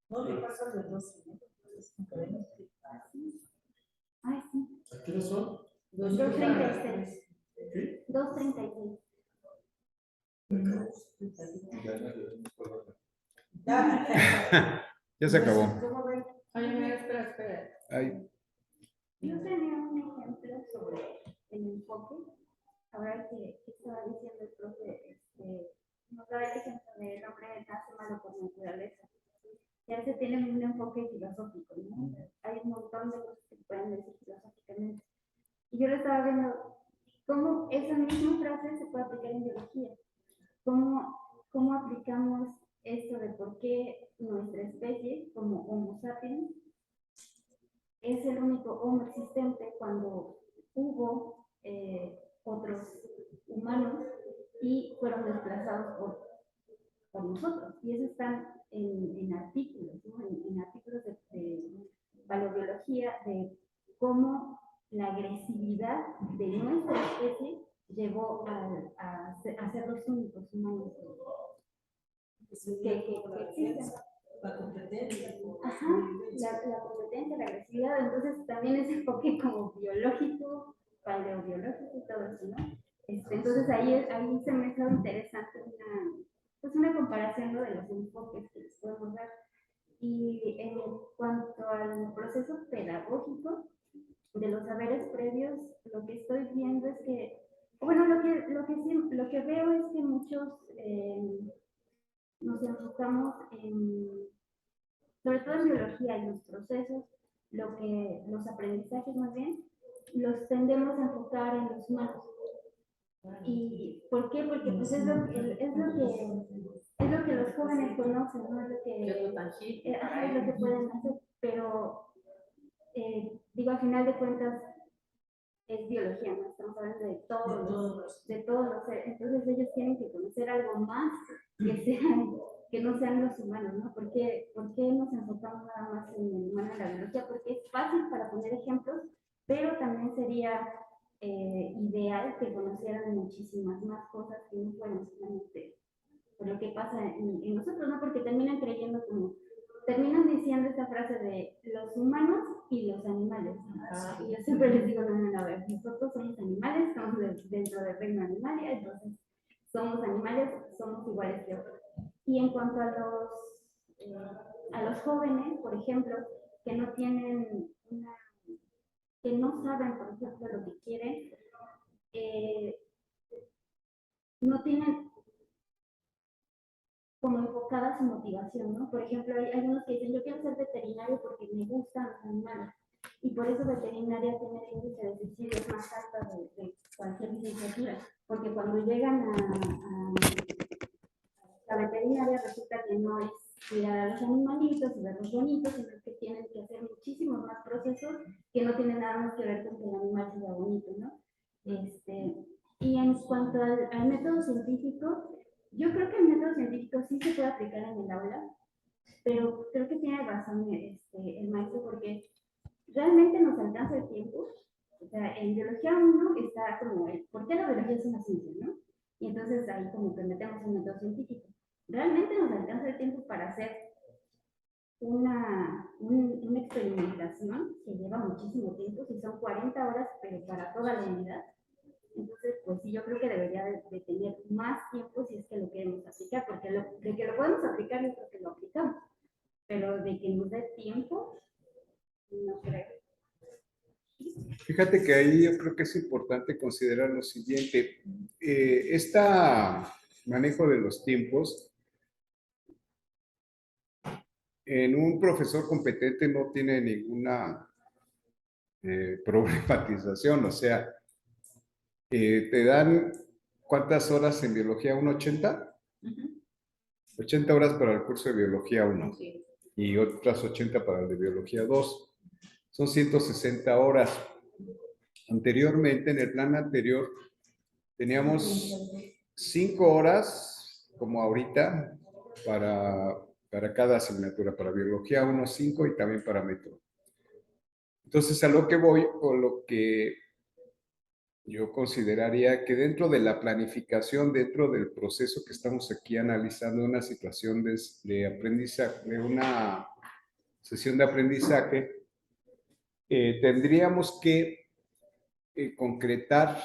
No le pasan los dos. Ay, sí. ¿A qué hora son? 2:36. ¿Qué? 2:36. Ya se acabó. ¿Cómo ven? Ay, espera. Ay, Yo tenía un ejemplo sobre el enfoque. Ahora que estaba diciendo el profe, nos da el ejemplo del hombre nace malo por naturaleza. Ya se tiene un enfoque filosófico, ¿no? Hay un montón de cosas que se pueden decir filosóficamente. Y yo lo estaba viendo cómo esa misma frase se puede aplicar en biología. ¿Cómo aplicamos esto de por qué nuestra especie, como Homo sapiens, es el único Homo existente cuando hubo otros humanos y fueron desplazados por nosotros? Y eso está en artículos, ¿no? En artículos de paleobiología, de cómo la agresividad de nuestra especie llevó a ser los únicos humanos que existen. La competencia. Ajá, la competencia, la agresividad, entonces también ese enfoque como biológico, paleobiológico y todo eso, ¿no? Entonces ahí se me hizo interesante una comparación, ¿no?, de los enfoques que les podemos dar. Y en cuanto al proceso pedagógico de los saberes previos, lo que estoy viendo es que, bueno, lo que veo es que muchos nos enfocamos sobre todo en biología y los procesos, los aprendizajes más bien, los tendemos a enfocar en los humanos. ¿Y por qué? Porque pues es lo que los jóvenes conocen, ¿no? Es lo que pueden hacer, pero digo, al final de cuentas es biología, ¿no? Estamos hablando de todos los seres. Entonces ellos tienen que conocer algo más que no sean los humanos, ¿no? ¿Por qué nos enfocamos nada más en el humano en la biología? Porque es fácil para poner ejemplos, pero también sería ideal que conocieran muchísimas más cosas que no fueron solamente por lo que pasa en nosotros, ¿no? Porque terminan creyendo como, terminan diciendo esta frase de los humanos y los animales. Y yo siempre les digo, no, a ver, nosotros somos animales, estamos dentro del reino animal, entonces somos animales, somos iguales que otros. Y en cuanto a los jóvenes, por ejemplo, que no tienen que no saben, por ejemplo, lo que quieren, no tienen como enfocada su motivación, ¿no? Por ejemplo, hay unos que dicen, yo quiero ser veterinario porque me gustan los animales, y por eso veterinaria tiene el índice de suicidios más alto de cualquier licenciatura, porque cuando llegan a la veterinaria resulta que no es cuidar a los animalitos y verlos bonitos, sino que tienen que hacer muchísimos más procesos que no tienen nada más que ver con que el animal sea bonito, ¿no? Y en cuanto al método científico, yo creo que el método científico sí se puede aplicar en el aula, pero creo que tiene razón el maestro, porque realmente nos alcanza el tiempo. O sea, en biología 1 está como el por qué la biología es una ciencia, ¿no? Y entonces ahí como que metemos un método científico. Realmente nos alcanza el tiempo para hacer una experimentación que lleva muchísimo tiempo, si son 40 horas, pero para toda la unidad. Entonces, pues sí, yo creo que debería de tener más tiempo si es que lo queremos aplicar, porque de que lo podemos aplicar, yo creo que lo aplicamos, pero de que nos dé tiempo, no creo. Fíjate que ahí yo creo que es importante considerar lo siguiente. Este manejo de los tiempos en un profesor competente no tiene ninguna problematización, o sea, te dan ¿cuántas horas en biología 1? 80. 80 horas para el curso de biología 1 y otras 80 para el de biología 2. Son 160 horas. Anteriormente, en el plan anterior, teníamos 5 horas, como ahorita, para cada asignatura, para biología 1, 5 y también para método. Entonces, a lo que voy, o lo que yo consideraría que dentro de la planificación, dentro del proceso que estamos aquí analizando, una situación de aprendizaje, de una sesión de aprendizaje, tendríamos que concretar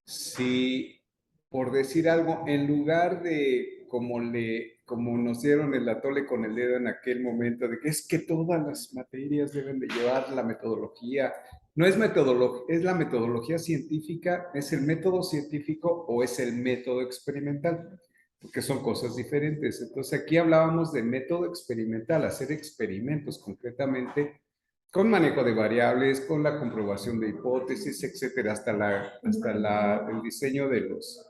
si, por decir algo, en lugar de como nos dieron el atole con el dedo en aquel momento, de que es que todas las materias deben de llevar la metodología, no es metodología, es la metodología científica, es el método científico o es el método experimental, porque son cosas diferentes. Entonces aquí hablábamos de método experimental, hacer experimentos concretamente con manejo de variables, con la comprobación de hipótesis, etcétera, hasta el diseño de los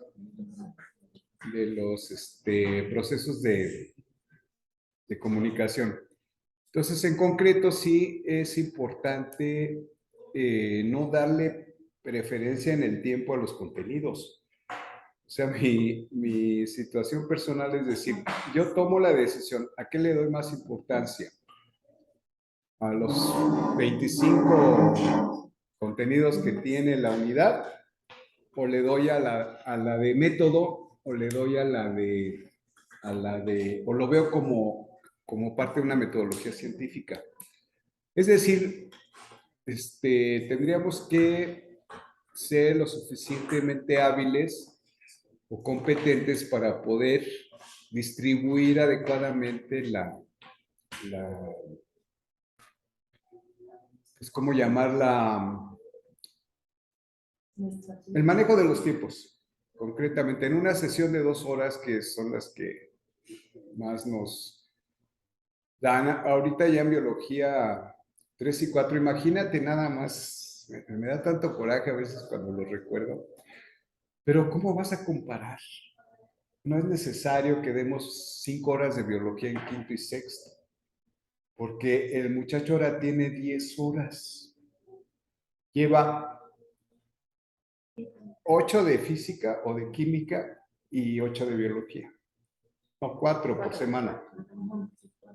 procesos de comunicación. Entonces, en concreto, sí es importante no darle preferencia en el tiempo a los contenidos. O sea, mi situación personal es decir, yo tomo la decisión, ¿a qué le doy más importancia? ¿A los 25 contenidos que tiene la unidad? ¿O le doy a la de método? ¿O le doy a la de o lo veo como parte de una metodología científica? Es decir, tendríamos que ser lo suficientemente hábiles o competentes para poder distribuir adecuadamente ¿cómo llamarla? El manejo de los tiempos, concretamente en una sesión de 2 horas, que son las que más nos dan ahorita ya en biología 3 y 4. Imagínate nada más, me da tanto coraje a veces cuando lo recuerdo, pero ¿cómo vas a comparar? No es necesario que demos 5 horas de biología en quinto y sexto, porque el muchacho ahora tiene 10 horas. Lleva 8 de física o de química y 8 de biología. No, 4 por semana.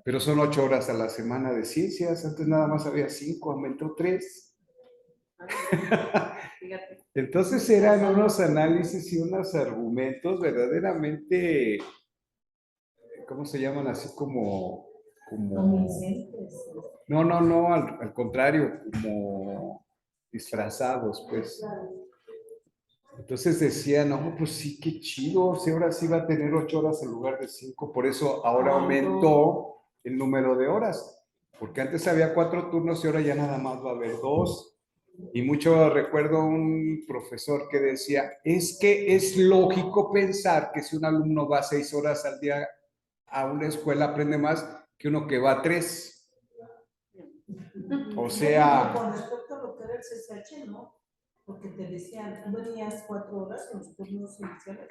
Pero son 8 horas a la semana de ciencias. Antes nada más había 5, aumentó 3. Fíjate. Entonces eran unos análisis y unos argumentos verdaderamente, ¿cómo se llaman? Así como, Convincentes. no, al contrario, como disfrazados, pues. Entonces decía, no, pues sí, qué chido, si ahora sí va a tener 8 horas en lugar de 5, por eso ahora aumentó el número de horas, porque antes había 4 turnos y ahora ya nada más va a haber 2. Y mucho recuerdo un profesor que decía, es que es lógico pensar que si un alumno va 6 horas al día a una escuela aprende más que uno que va 3. O sea, Con respecto a lo que era el CCH, ¿no? Porque te decían, tú venías 4 horas en los turnos iniciales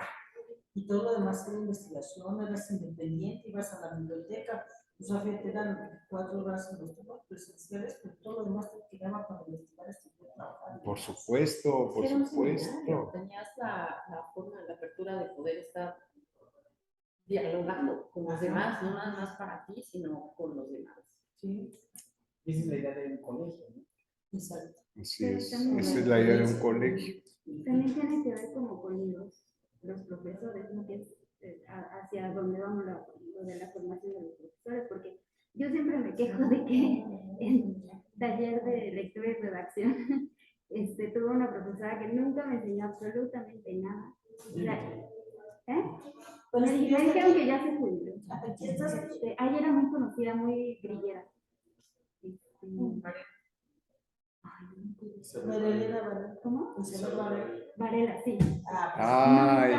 y todo lo demás era investigación, eras independiente, ibas a la biblioteca. O sea, te dan 4 horas en los turnos presenciales, pero todo lo demás te quedaba para investigar, estudiar, trabajar. por supuesto, por Era un supuesto. seminario, tenías la forma, la apertura de poder estar dialogando con los demás, no nada más para ti, sino con los demás. Sí, Esa es la idea de un colegio, ¿no? exacto. Así es, esa es la idea de un colegio. También tiene que ver como con los profesores, ¿no? Que es hacia donde vamos lo de la formación de los profesores, porque yo siempre me quejo de que en taller de lectura y redacción tuve una profesora que nunca me enseñó absolutamente nada. O sea, me dijeron que ya se jubiló. Ayer era muy conocida, muy grillera. Marilena Varela. ¿Cómo? Isabel Varela. Varela, sí. Ay,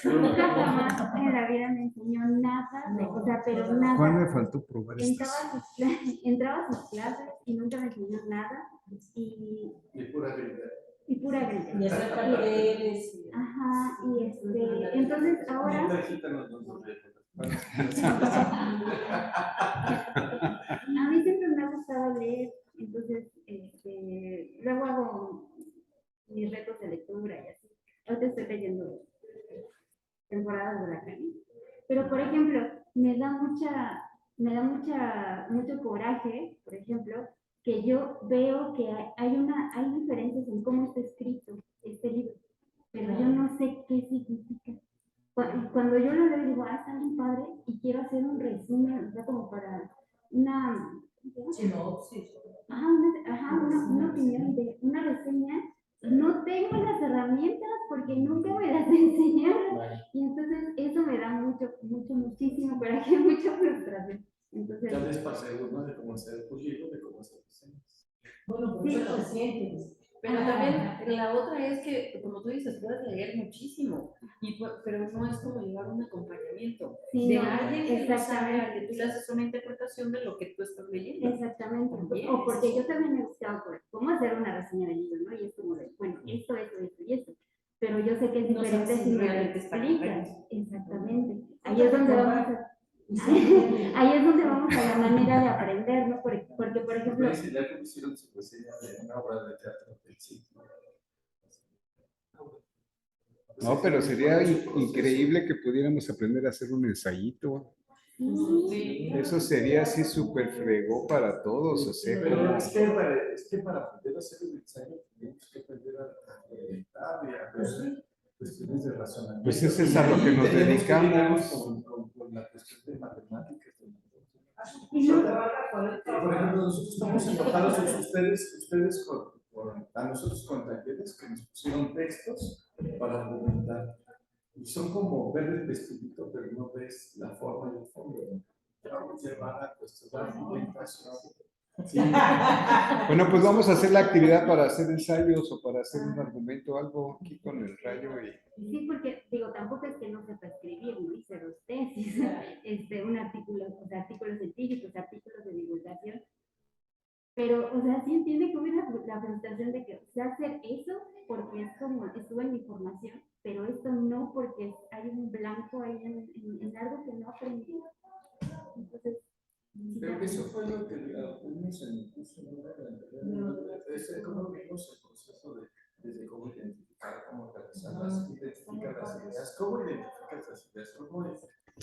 Nunca jamás en la vida me enseñó nada, o sea, pero nada. ¿cuál me faltó probar Entraba estas? entraba a sus clases y nunca me enseñó nada y pura habilidad. pura grilla. Y hacer papeles. Ajá, entonces ahora a mí siempre me ha gustado leer, entonces luego hago mis retos de lectura y así. Ahorita estoy leyendo temporadas de la calle. Pero, por ejemplo, mucho coraje, por ejemplo, que yo veo que hay diferencias en cómo está escrito este libro, pero yo no sé qué significa. Cuando yo lo leo, digo, está bien padre, y quiero hacer un resumen, o sea, como para una... Sinopsis. una opinión de una reseña. No tengo las herramientas porque nunca me las enseñaron. Y entonces eso me da muchísimo coraje, mucha frustración. Entonces, Ya les pasé uno de cómo hacer tu libro, de cómo hacer diseños. Bueno, pues eso reciente. Pero también la otra es que, como tú dices, puedes leer muchísimo, pero no es como llevar un acompañamiento sí, de no, alguien que lo sabe, exactamente. al que tú le haces una interpretación de lo que tú estás leyendo. Exactamente. También, O porque yo también he buscado cómo hacer una reseña de libro, ¿no? Y es como de, bueno, esto y esto. Pero yo sé que es No diferente sabes si si me lo realmente está explicas. correcto. Exactamente. Ahí es donde vamos a... Ahí es donde vamos a la manera de aprender, ¿no? Porque por ejemplo... Si ya que hicieron su reseña de una obra de teatro del siglo. No, pero sería increíble que pudiéramos aprender a hacer un ensayito. Sí. Eso sería así súper fregó para todos, o sea, Pero como... es que para aprender a hacer un ensayo tenemos que aprender a orientar y a ver cuestiones de razonamiento. Pues eso es a lo que nos dedicamos. Con la cuestión de matemáticas. Por ejemplo, nosotros estamos empapados, ustedes a nosotros con talleres que nos pusieron textos para argumentar. Y son como ver el vestidito, pero no ves la forma y el fondo. Vamos a llevar a cuestión de argumentación. Sí. Bueno, pues vamos a hacer la actividad para hacer ensayos o para hacer un argumento, algo aquí con el rayo y... Sí, porque digo, tampoco es que no sepa escribir, no hice 2 tesis, un artículo, o sea, artículos científicos, artículos de divulgación, pero, o sea, sí entiende que hubiera la frustración de que sé hacer eso porque es como, estuve en mi formación, pero esto no porque hay un blanco ahí en algo que no aprendí. Entonces, Creo que eso fue lo que vimos en el curso, cómo vimos el proceso desde cómo identificar, cómo organizar identificar las ideas, cómo identificas las ideas,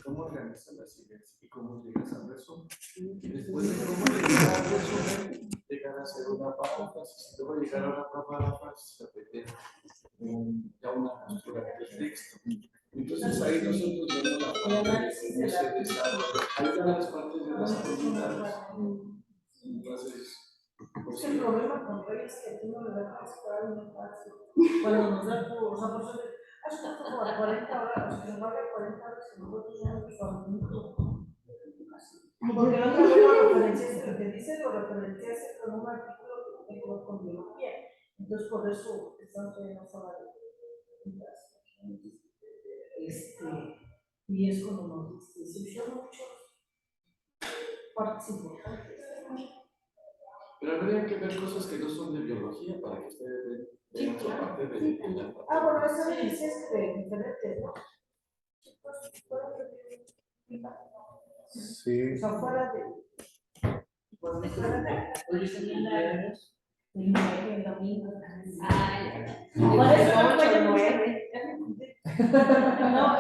cómo organizas las ideas y cómo llegas al resumen. Y después de cómo llegar al resumen, llegar hacer una paráfrasis, luego llegar a una paráfrasis, repetir ya una postura del texto. Entonces ahí nosotros vemos la parte de ese desarrollo. Ahí están las partes de desarrollo mentales. Entonces, pues Es sí. el problema con Reyes que tú no le das estar muy fácil. Cuando nos da tu, o sea, por eso hasta como a 40 horas, o sea, nos va a 40 horas y nosotros ya nos dormimos. Porque la otra vez lo referenciaste, lo que dices lo referenciaste con un artículo que tiene que ver con biología. Entonces, por eso estamos en esa variedad. Y es como nos dice, son muchos partes importantes. Pero habría que ver cosas que no son de biología para que ustedes vean otra parte de la parte. Ah, bueno, esa vez dices que diferente, ¿no? Sí. O sea, fuera de. Oye, ¿son cumpleaños? El domingo. Ay, Por eso no fue el 9. No,